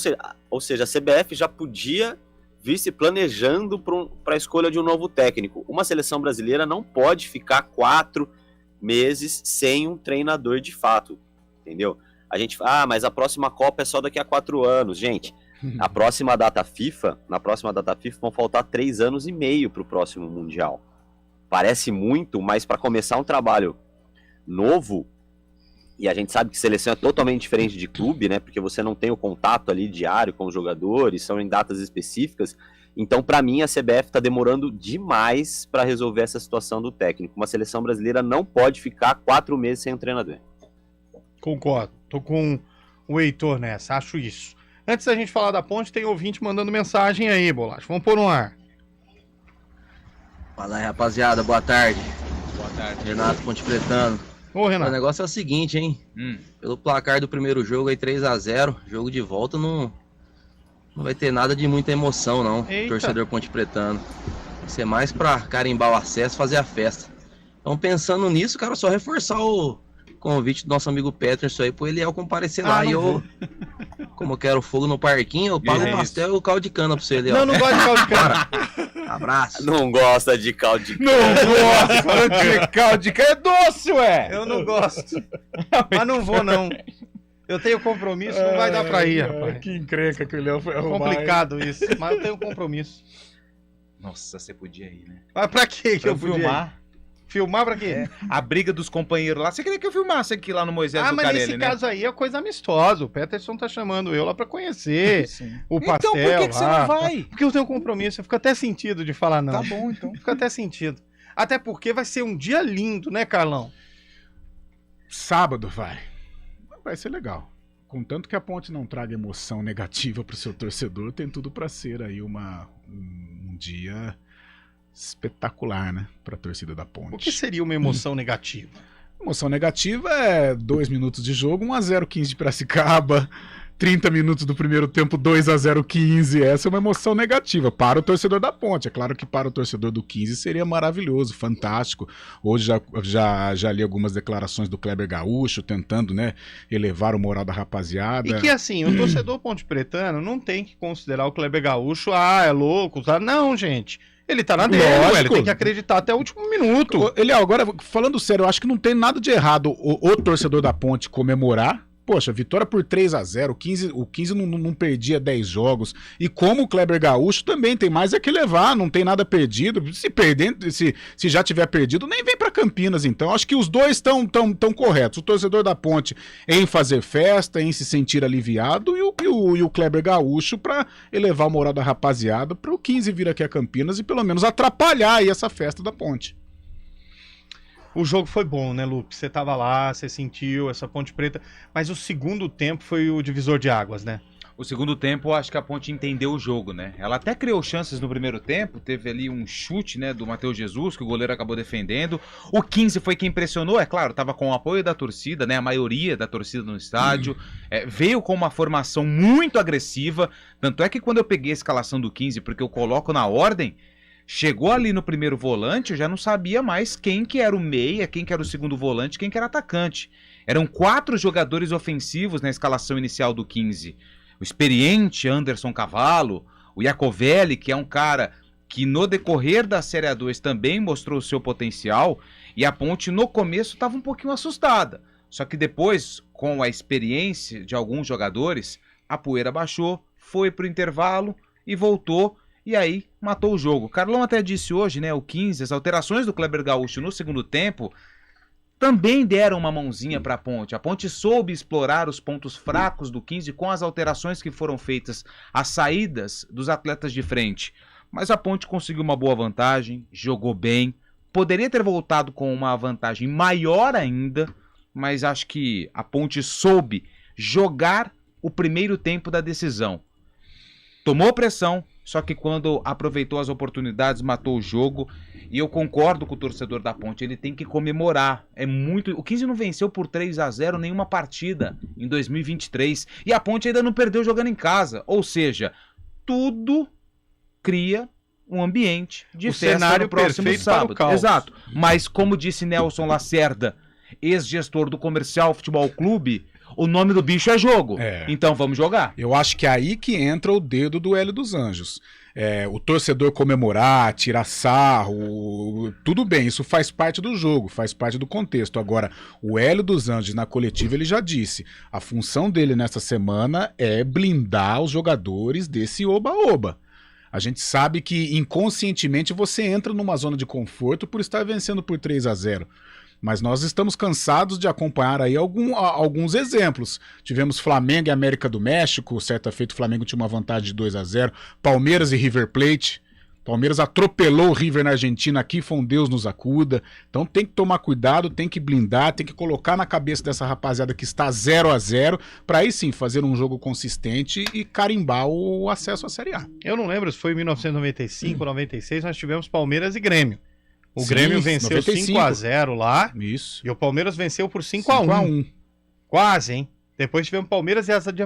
seja, a CBF já podia vir se planejando para a escolha de um novo técnico. Uma seleção brasileira não pode ficar 4 meses sem um treinador de fato, entendeu? A gente fala, mas a próxima Copa é só daqui a 4 anos. Gente, na próxima data FIFA vão faltar 3 anos e meio para o próximo Mundial. Parece muito, mas para começar um trabalho novo, e a gente sabe que seleção é totalmente diferente de clube, né? Porque você não tem o contato ali diário com os jogadores, são em datas específicas. Então, para mim, a CBF está demorando demais para resolver essa situação do técnico. Uma seleção brasileira não pode ficar 4 meses sem um treinador. Concordo. Tô com o Heitor nessa, acho isso. Antes da gente falar da Ponte, tem ouvinte mandando mensagem aí, Bolacha. Vamos pôr no ar. Fala aí, rapaziada. Boa tarde. Boa tarde. Renato Ponte Pretano. Ô, Renato. O negócio é o seguinte, hein? Pelo placar do primeiro jogo aí, 3-0, jogo de volta não vai ter nada de muita emoção, não. Eita. Torcedor Ponte Pretano. Vai ser mais pra carimbar o acesso, fazer a festa. Então, pensando nisso, cara, só reforçar o convite do nosso amigo Peterson aí pro Eliel comparecer lá. E eu, como eu quero fogo no parquinho, eu pago o pastel e o caldo de cana pro você, Eliel. Não gosto de caldo de cana. Abraço. Não gosta de caldo de cana. Não gosto de caldo de cana. É doce, ué. Eu não gosto. Mas não vou, não. Eu tenho compromisso, não vai dar pra ir, rapaz. Que encrenca que o Léo foi arrumar. Complicado isso, mas eu tenho compromisso. Nossa, você podia ir, né? Mas pra que eu podia filmar? Filmar pra quê? A briga dos companheiros lá. Você queria que eu filmasse aqui lá no Moisés do mas Carelli, nesse né? caso aí é coisa amistosa. O Peterson tá chamando eu lá pra conhecer o pastel. Então por que você não vai? Porque eu tenho compromisso. Eu fico até sentido de falar não. Tá bom, então. Fico até sentido. Até porque vai ser um dia lindo, né, Carlão? Sábado vai ser legal. Contanto que a Ponte não traga emoção negativa pro seu torcedor, tem tudo pra ser aí um dia espetacular, né, para a torcida da Ponte. O que seria uma emoção negativa? Emoção negativa é 2 minutos de jogo, 1-0 15 de Piracicaba, 30 minutos do primeiro tempo, 2-0 15. Essa é uma emoção negativa para o torcedor da Ponte. É claro que para o torcedor do 15 seria maravilhoso, fantástico. Hoje já li algumas declarações do Kleber Gaúcho tentando, né, elevar o moral da rapaziada. E que assim, o torcedor ponte-pretano não tem que considerar o Kleber Gaúcho, é louco, tá? Não, gente. Ele tá na dele, ele tem que acreditar até o último minuto. Ele, agora, falando sério, eu acho que não tem nada de errado o torcedor da Ponte comemorar. Poxa, vitória por 3-0, o 15 não perdia 10 jogos. E como o Kleber Gaúcho também tem mais é que levar, não tem nada perdido. Se já tiver perdido, nem vem para Campinas, então. Acho que os dois estão tão corretos. O torcedor da Ponte em fazer festa, em se sentir aliviado, e o Kleber Gaúcho para elevar o moral da rapaziada, para o 15 vir aqui a Campinas e pelo menos atrapalhar aí essa festa da Ponte. O jogo foi bom, né, Lupe? Você tava lá, você sentiu essa Ponte Preta, mas o segundo tempo foi o divisor de águas, né? O segundo tempo, eu acho que a Ponte entendeu o jogo, né? Ela até criou chances no primeiro tempo, teve ali um chute, né, do Matheus Jesus, que o goleiro acabou defendendo. O 15 foi quem pressionou, é claro, tava com o apoio da torcida, né, a maioria da torcida no estádio. Veio com uma formação muito agressiva, tanto é que quando eu peguei a escalação do 15, porque eu coloco na ordem, chegou ali no primeiro volante, eu já não sabia mais quem que era o meia, quem que era o segundo volante, quem que era atacante. Eram 4 jogadores ofensivos na escalação inicial do 15. O experiente Anderson Cavalo, o Iacovelli, que é um cara que no decorrer da Série A2 também mostrou o seu potencial, e a Ponte no começo estava um pouquinho assustada. Só que depois, com a experiência de alguns jogadores, a poeira baixou, foi pro intervalo e voltou. E aí, matou o jogo. O Carlão até disse hoje, né, o 15, as alterações do Kleber Gaúcho no segundo tempo também deram uma mãozinha para a Ponte. A Ponte soube explorar os pontos fracos do 15 com as alterações que foram feitas, as saídas dos atletas de frente. Mas a Ponte conseguiu uma boa vantagem, jogou bem, poderia ter voltado com uma vantagem maior ainda, mas acho que a Ponte soube jogar o primeiro tempo da decisão. Tomou pressão, só que quando aproveitou as oportunidades, matou o jogo. E eu concordo com o torcedor da Ponte, ele tem que comemorar. O 15 não venceu por 3-0 nenhuma partida em 2023. E a Ponte ainda não perdeu jogando em casa. Ou seja, tudo cria um ambiente de festa no próximo sábado. Exato. Mas como disse Nelson Lacerda, ex-gestor do Comercial Futebol Clube, o nome do bicho é jogo. Então vamos jogar. Eu acho que é aí que entra o dedo do Hélio dos Anjos. O torcedor comemorar, tirar sarro, tudo bem, isso faz parte do jogo, faz parte do contexto. Agora, o Hélio dos Anjos na coletiva, ele já disse, a função dele nessa semana é blindar os jogadores desse oba-oba. A gente sabe que inconscientemente você entra numa zona de conforto por estar vencendo por 3-0. Mas nós estamos cansados de acompanhar aí alguns exemplos. Tivemos Flamengo e América do México, certa feita o Flamengo tinha uma vantagem de 2-0. Palmeiras e River Plate. Palmeiras atropelou o River na Argentina, aqui foi um Deus nos acuda. Então tem que tomar cuidado, tem que blindar, tem que colocar na cabeça dessa rapaziada que está 0-0, para aí sim fazer um jogo consistente e carimbar o acesso à Série A. Eu não lembro se foi em 1995 ou 96, nós tivemos Palmeiras e Grêmio. O Grêmio venceu 5-0 lá. Isso. E o Palmeiras venceu por 5-1. Quase, hein? Depois tivemos Palmeiras e Asa de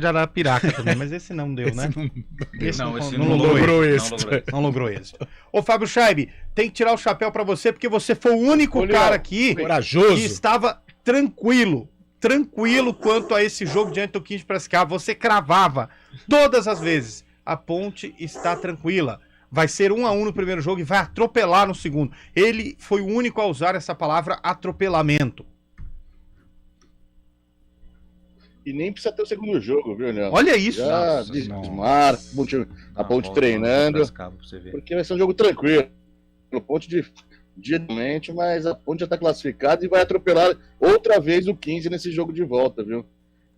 Arapiraca também, mas esse não deu, né? Esse não logrou êxito. Não logrou êxito. Ô, Fábio Scheibe, tem que tirar o chapéu pra você, porque você foi o único cara aqui corajoso que estava tranquilo quanto a esse jogo diante do 15 de Piracicaba. Você cravava todas as vezes. A Ponte está tranquila. Vai ser 1-1 no primeiro jogo e vai atropelar no segundo. Ele foi o único a usar essa palavra atropelamento. E nem precisa ter o segundo jogo, viu, Léo? Olha isso. Desmarca, a Ponte treinando. Porque vai ser um jogo tranquilo. No Ponte diariamente, mas a Ponte já está classificada e vai atropelar outra vez o 15 nesse jogo de volta, viu?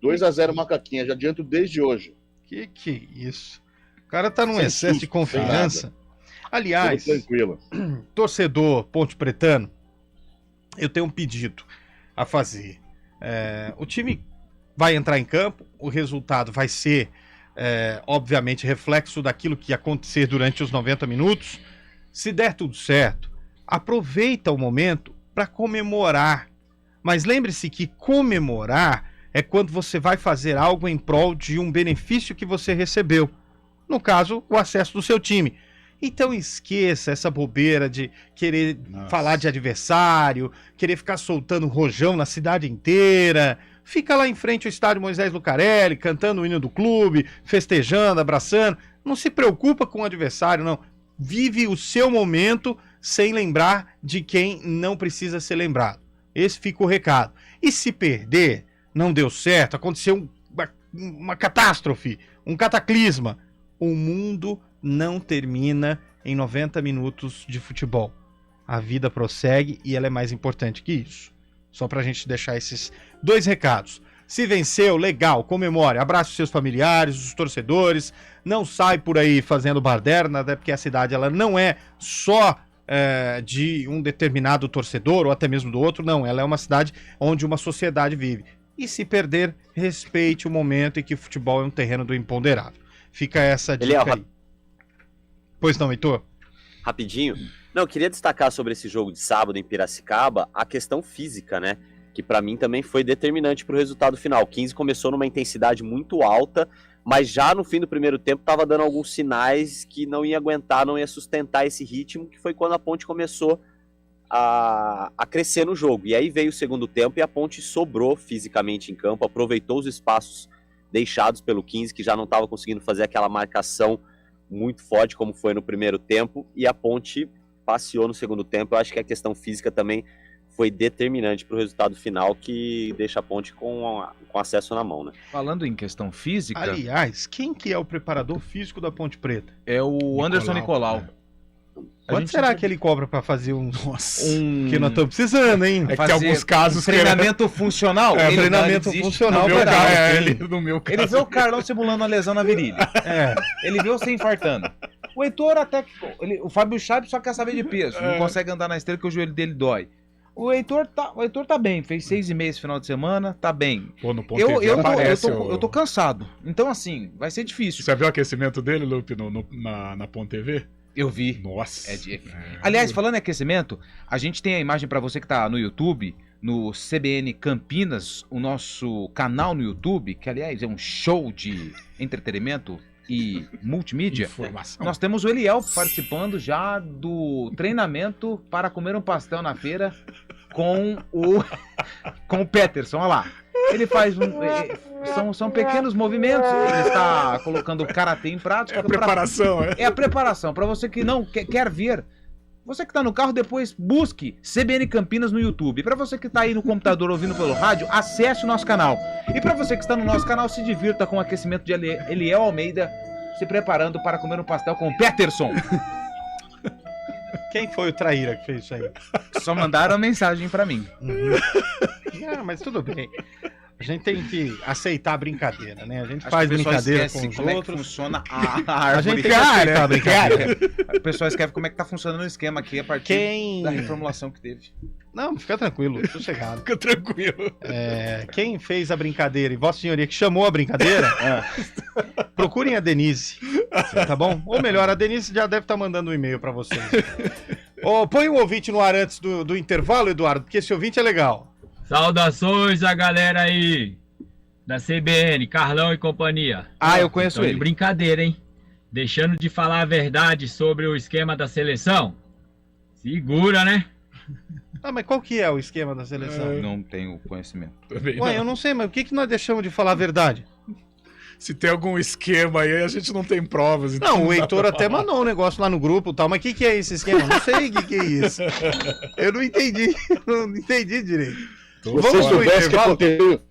2-0 Macaquinha, já adianto desde hoje. Que isso? O cara tá num excesso de confiança. Aliás, torcedor ponte pretano, eu tenho um pedido a fazer. O time vai entrar em campo, o resultado vai ser, obviamente, reflexo daquilo que acontecer durante os 90 minutos. Se der tudo certo, aproveita o momento para comemorar. Mas lembre-se que comemorar é quando você vai fazer algo em prol de um benefício que você recebeu. No caso, o acesso do seu time. Então esqueça essa bobeira de querer falar de adversário, querer ficar soltando rojão na cidade inteira. Fica lá em frente ao estádio Moisés Lucarelli, cantando o hino do clube, festejando, abraçando. Não se preocupa com o adversário, não. Vive o seu momento sem lembrar de quem não precisa ser lembrado. Esse fica o recado. E se perder, não deu certo, aconteceu uma catástrofe, um cataclisma, o mundo não termina em 90 minutos de futebol. A vida prossegue e ela é mais importante que isso. Só pra gente deixar esses 2 recados. Se venceu, legal, comemore, abrace os seus familiares, os torcedores, não sai por aí fazendo baderna, até porque a cidade ela não é só de um determinado torcedor ou até mesmo do outro, não, ela é uma cidade onde uma sociedade vive. E se perder, respeite o momento em que o futebol é um terreno do imponderável. Fica essa dica aí. Pois não, Heitor? Rapidinho. Não, eu queria destacar sobre esse jogo de sábado em Piracicaba a questão física, né? Que pra mim também foi determinante pro resultado final. O 15 começou numa intensidade muito alta, mas já no fim do primeiro tempo tava dando alguns sinais que não ia aguentar, não ia sustentar esse ritmo, que foi quando a Ponte começou a crescer no jogo. E aí veio o segundo tempo e a Ponte sobrou fisicamente em campo, aproveitou os espaços deixados pelo 15, que já não estava conseguindo fazer aquela marcação muito forte como foi no primeiro tempo, e a Ponte passeou no segundo tempo. Eu acho que a questão física também foi determinante para o resultado final, que deixa a Ponte com acesso na mão, né? Falando em questão física... Aliás, quem que é o preparador físico da Ponte Preta? É o Anderson Nicolau. Quanto será que ele cobra para fazer que nós estamos precisando, hein? É que tem alguns casos... Treinamento funcional? Treinamento funcional. No meu caso. Ele vê o Carlão simulando uma lesão na virilha. Ele vê você infartando. O Heitor até que... o Fábio Chaves só quer saber de peso. Não consegue andar na esteira porque o joelho dele dói. O Heitor tá bem, fez 6,5 esse final de semana, tá bem. Pô, no ponto eu tô cansado. Então, assim, vai ser difícil. Você viu o aquecimento dele, Lupe, na Ponto TV? Eu vi. Nossa. Aliás, falando em aquecimento, a gente tem a imagem pra você que tá no YouTube, no CBN Campinas, o nosso canal no YouTube, que aliás é um show de entretenimento e multimídia. Informação. Nós temos o Eliel participando já do treinamento para comer um pastel na feira com o Peterson, olha lá. Ele faz são pequenos movimentos, ele está colocando o karatê em prática. É a preparação, É a preparação, para você que não quer ver. Você que está no carro, depois busque CBN Campinas no YouTube. Para você que está aí no computador ouvindo pelo rádio, acesse o nosso canal. E para você que está no nosso canal, se divirta com o aquecimento de Eliel Almeida, se preparando para comer um pastel com o Peterson. Quem foi o traíra que fez isso aí? Só mandaram a mensagem para mim. Mas tudo bem. A gente tem que aceitar a brincadeira, né? A gente faz brincadeira com os outros. É que funciona a árvore. A gente tem que aceitar a brincadeira. O pessoal escreve como é que tá funcionando o esquema aqui a partir da reformulação que teve. Não, fica tranquilo, sossegado. Fica tranquilo. Quem fez a brincadeira e Vossa Senhoria que chamou a brincadeira, procurem a Denise, tá bom? Ou melhor, a Denise já deve estar mandando um e-mail pra vocês. Põe um ouvinte no ar antes do intervalo, Eduardo, porque esse ouvinte é legal. Saudações a galera aí da CBN, Carlão e companhia. Eu conheço ele. Brincadeira, hein? Deixando de falar a verdade sobre o esquema da seleção. Segura, né? Mas qual que é o esquema da seleção? Não tenho conhecimento. Eu não sei, mas por que nós deixamos de falar a verdade? Se tem algum esquema aí, a gente não tem provas. Então não, o Heitor até mandou um negócio lá no grupo e tal, mas o que é esse esquema? Não sei o que é isso. Eu não entendi direito. Vamos soubesse que aconteceu.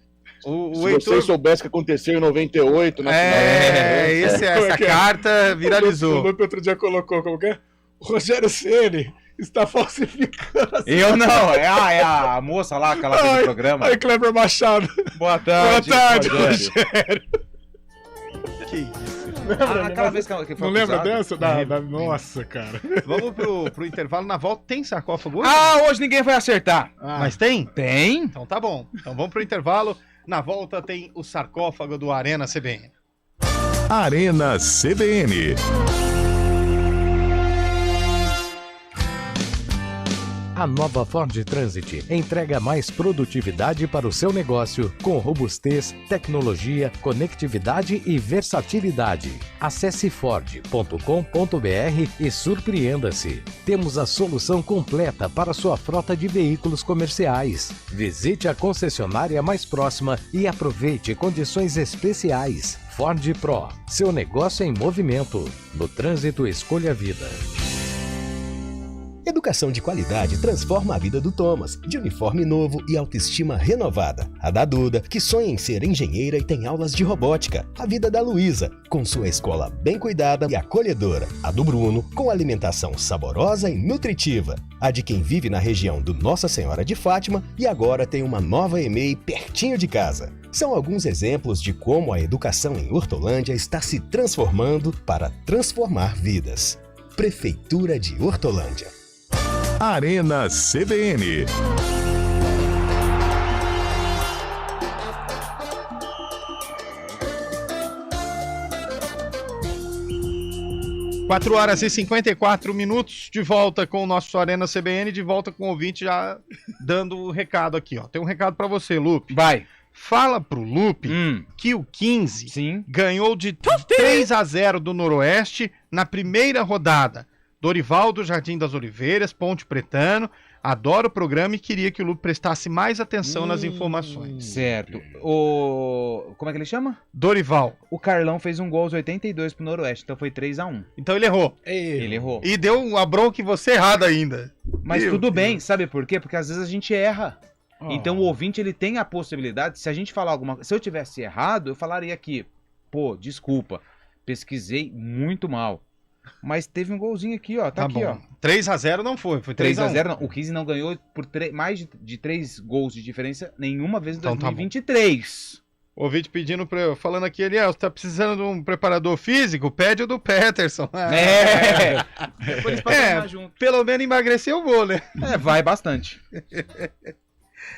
Você soubesse que aconteceu em 98, na essa carta viralizou. O Lupe outro dia colocou como que é? O Rogério Ceni está falsificando. Eu não, é a moça lá que ela fez o programa. Aí, Kleber Machado. Boa tarde, Rogério. Que isso? Aquela vez que foi não lembra dessa? Nossa, cara. Vamos pro intervalo. Na volta tem sarcófago hoje? Hoje ninguém vai acertar. Mas tem? Tem. Então tá bom. Então vamos pro intervalo. Na volta tem o sarcófago do Arena CBN. Arena CBN. A nova Ford Transit entrega mais produtividade para o seu negócio, com robustez, tecnologia, conectividade e versatilidade. Acesse ford.com.br e surpreenda-se. Temos a solução completa para sua frota de veículos comerciais. Visite a concessionária mais próxima e aproveite condições especiais. Ford Pro, seu negócio em movimento. No trânsito, escolha a vida. Educação de qualidade transforma a vida do Thomas, de uniforme novo e autoestima renovada. A da Duda, que sonha em ser engenheira e tem aulas de robótica. A vida da Luísa, com sua escola bem cuidada e acolhedora. A do Bruno, com alimentação saborosa e nutritiva. A de quem vive na região do Nossa Senhora de Fátima e agora tem uma nova EMEI pertinho de casa. São alguns exemplos de como a educação em Hortolândia está se transformando para transformar vidas. Prefeitura de Hortolândia. Arena CBN. Quatro horas e 54 minutos, de volta com o nosso Arena CBN, de volta com o ouvinte já dando o recado aqui, ó. Tem um recado pra você, Lupe. Vai. Fala pro Lupe que o 15 ganhou de 3-0 do Noroeste na primeira rodada. Dorival do Jardim das Oliveiras, Ponte Pretano. Adoro o programa e queria que o Lupe prestasse mais atenção nas informações. Certo. Como é que ele chama? Dorival. O Carlão fez um gol aos 82 pro Noroeste, então foi 3-1. Então ele errou. Ele errou. E deu uma bronca em você errada ainda. Mas tudo bem, sabe por quê? Porque às vezes a gente erra. Então o ouvinte, ele tem a possibilidade, se a gente falar alguma coisa, se eu tivesse errado, eu falaria aqui, pô, desculpa, pesquisei muito mal. Mas teve um golzinho aqui, ó, tá aqui, bom. ó. 3-0 não foi 3-0 não. O 15 não ganhou por mais de 3 gols de diferença nenhuma vez em Então, 2023. O ouvinte pedindo, falando aqui, Eliel, você tá precisando de um preparador físico? Pede o do Peterson. Pelo menos emagrecer eu vou, né? Vai bastante.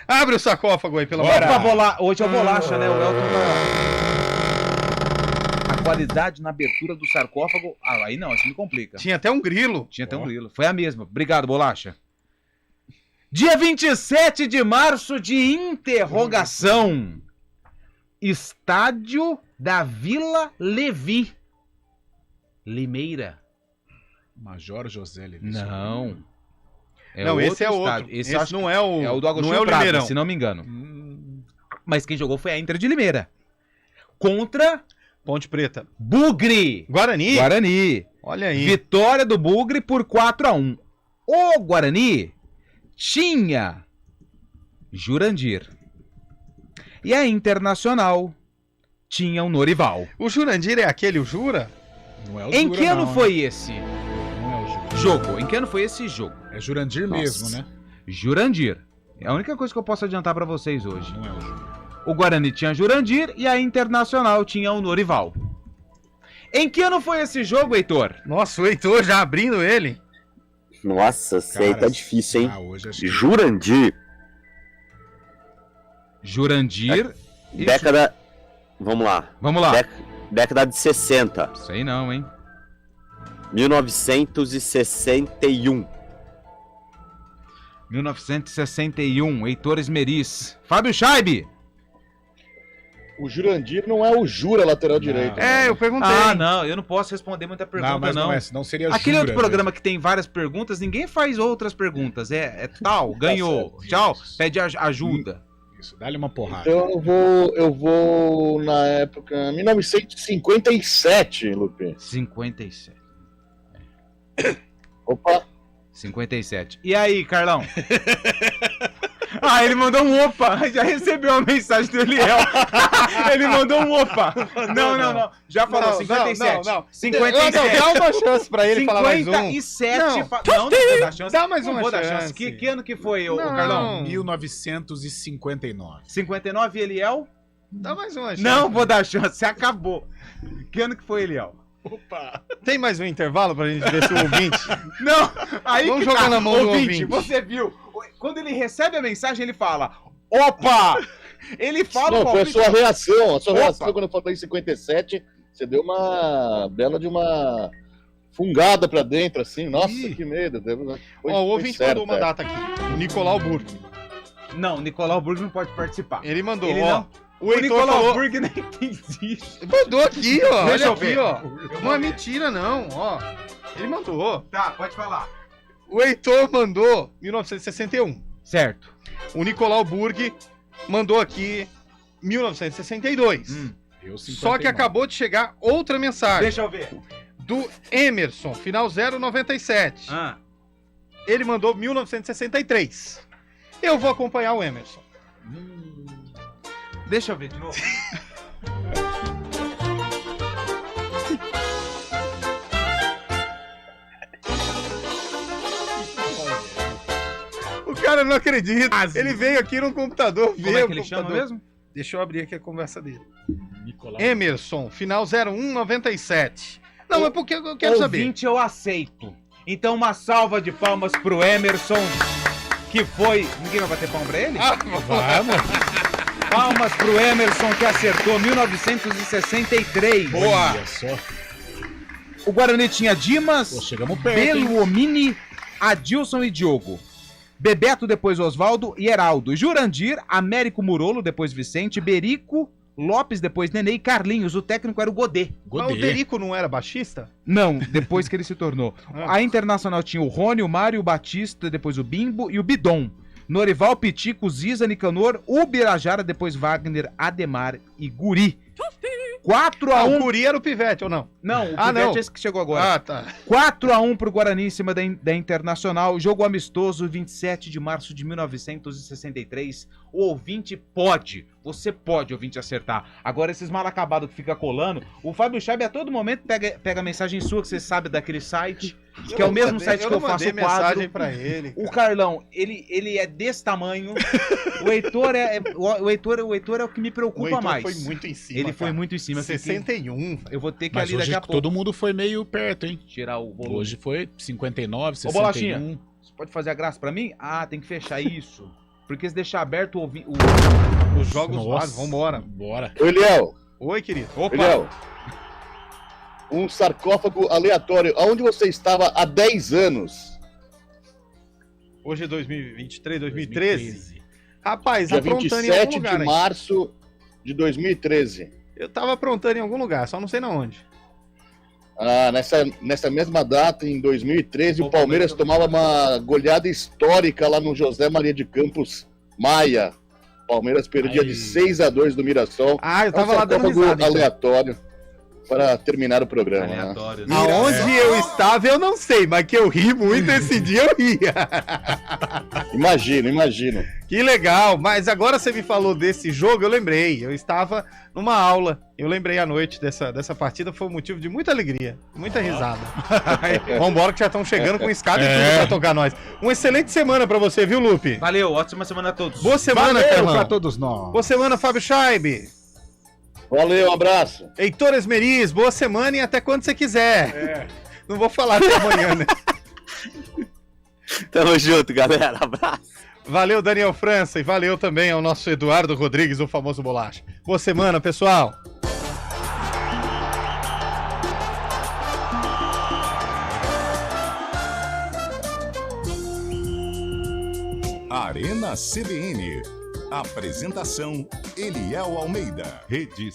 Abre o sarcófago aí, pelo amor de Deus. Hoje é o bolacha, né? O Elton a qualidade na abertura do sarcófago. Aí não, isso me complica. Tinha até um grilo. Foi a mesma. Obrigado, bolacha. Dia 27 de março de interrogação. Estádio da Vila Levi. Limeira. Major José Levi. Não. Esse é outro. Esse não é o... É o do Agostinho não é o Prado, Limeirão. se não me engano. Mas quem jogou foi a Inter de Limeira. Contra... Ponte Preta. Bugre. Guarani. Olha aí. Vitória do Bugre por 4-1. O Guarani tinha Jurandir. E a Internacional tinha o Norival. O Jurandir é aquele, o Jura? Não é o Em Jura, que ano não, foi né? esse Não é o Jura. jogo? Em que ano foi esse jogo? É Jurandir mesmo, né? Jurandir. É a única coisa que eu posso adiantar pra vocês hoje. Não é o Jura. O Guarani tinha Jurandir e a Internacional tinha o Norival. Em que ano foi esse jogo, Heitor? Nossa, o Heitor já abrindo ele. Nossa, esse aí tá difícil, hein? Hoje acho que... Jurandir. Jurandir. Década. Vamos lá. Vamos lá. Década de 60. Sei não, hein? 1961. 1961, Heitor Esmeriz. Fábio Scheibe. O Jurandir não é o Jura, lateral direito. Eu perguntei. Não, eu não posso responder muita pergunta, mas não. Não seria Aquele Jura, outro programa que tem várias perguntas, ninguém faz outras perguntas. É tal, ganhou, tchau, pede ajuda. Isso, dá-lhe uma porrada. Então eu vou na época 1957, Lupe. 57. Opa. 57. E aí, Carlão? Ele mandou um opa. Já recebeu a mensagem do Eliel. Ele mandou um opa. Não. Já falou 57. Não. 57. Dá uma chance pra ele falar mais um. 57. Não vou dar chance. Dá mais uma vou dar chance. Que ano que foi, o Carlão? 1959. 59 e Eliel? Dá mais uma chance. Não vou dar chance. Acabou. Que ano que foi, Eliel? Opa! Tem mais um intervalo pra gente ver se o ouvinte... Não! Aí vamos que jogar tá. na mão do ouvinte. Você viu? Quando ele recebe a mensagem, ele fala: opa! Ele fala... Não, foi a sua reação. A sua Opa. reação quando eu falei em 57, você deu uma bela de uma fungada pra dentro, assim. Nossa, que medo. Ó, o ouvinte mandou uma data aqui. O Nicolau Burg. Não, o Nicolau Burg não pode participar. Ele mandou, Ele ó. não. O Nicolau falou... Burg nem existe. Mandou aqui, ó. Deixa Olha eu aqui, ver. ó. Não é mentira, não, ó. Ele mandou. Tá, pode falar. O Heitor mandou 1961. Certo. O Nicolau Burg mandou aqui 1962. Só que acabou de chegar outra mensagem. Deixa eu ver. Do Emerson, final 097. Ele mandou 1963. Eu vou acompanhar o Emerson. Deixa eu ver de novo. O cara não acredita. Ele veio aqui no computador ver. Como é que o ele chama computador. mesmo? Deixa eu abrir aqui a conversa dele. Nicolau. Emerson, final 0197. Não, mas porque eu quero saber. Ouvinte, eu aceito. Então, uma salva de palmas pro Emerson, que foi... Ninguém vai bater palma pra ele? Vamos. Palmas pro Emerson, que acertou 1963. Boa. Olha só. O Guarani tinha Dimas, chegamos perto, hein? Beluomini, Adilson e Diogo. Bebeto, depois Oswaldo e Heraldo. Jurandir, Américo Murolo, depois Vicente, Berico, Lopes, depois Nenê e Carlinhos. O técnico era o Godê. Mas o Berico não era baixista? Não, depois que ele se tornou. A Internacional tinha o Rony, o Mário, o Batista, depois o Bimbo e o Bidon. Norival, Pitico, Ziza, Nicanor, Ubirajara, depois Wagner, Ademar e Guri. 4-1. O Guri era o Pivete, ou não? Não, o Pivete não. é esse que chegou agora. Ah, tá. 4-1 pro Guarani em cima da Internacional. Jogo amistoso, 27 de março de 1963. O ouvinte pode, você pode, ouvinte, acertar. Agora, esses mal acabados que fica colando, o Fábio Chaib a todo momento pega a mensagem sua que você sabe daquele site, que é o mesmo site que eu faço o quadro. Mensagem pra ele, cara. O Carlão, ele é desse tamanho. O Heitor é o que me preocupa mais. Foi muito em cima. Ele foi muito em cima. 61. Eu vou ter que Mas ali hoje daqui a pouco todo mundo foi meio perto, hein? tirar o volume. Hoje foi 59, Ô, 61. Bolachinha, você pode fazer a graça pra mim? Ah, tem que fechar isso. Porque se deixar aberto os jogos Nossa. básicos, vambora. Bora. Ô, Eliel. Oi, querido. Opa. Eliel. Um sarcófago aleatório. Aonde você estava há 10 anos? Hoje é 2023, 2013. Rapaz, Dia aprontando em algum 27 lugar. de março de 2013. Eu tava aprontando em algum lugar, só não sei na onde. Ah, nessa mesma data, em 2013, o Palmeiras tomava uma goleada histórica lá no José Maria de Campos Maia. O Palmeiras perdia de 6-2 do Mirassol. Ah, eu tava lá dando sarcófago risada, então. aleatório para terminar o programa. Aleatório, né? Aonde eu estava, eu não sei, mas que eu ri muito esse dia, eu ria. Imagino. Que legal, mas agora você me falou desse jogo, eu lembrei. Eu estava numa aula, eu lembrei à noite dessa partida, foi um motivo de muita alegria, muita risada. Vambora que já estão chegando com escada e tudo pra tocar nós. Uma excelente semana pra você, viu, Lupe? Valeu, ótima semana a todos. Boa semana, Valeu Carlão. pra todos nós. Boa semana, Fábio Chaib. Valeu, um abraço. Heitor Esmeriz, boa semana e até quando você quiser. Não vou falar até amanhã, né? Tamo junto, galera. Abraço. Valeu, Daniel França, e valeu também ao nosso Eduardo Rodrigues, o famoso Bolacha. Boa semana, pessoal. Arena CBN. Apresentação: Eliel Almeida. Rede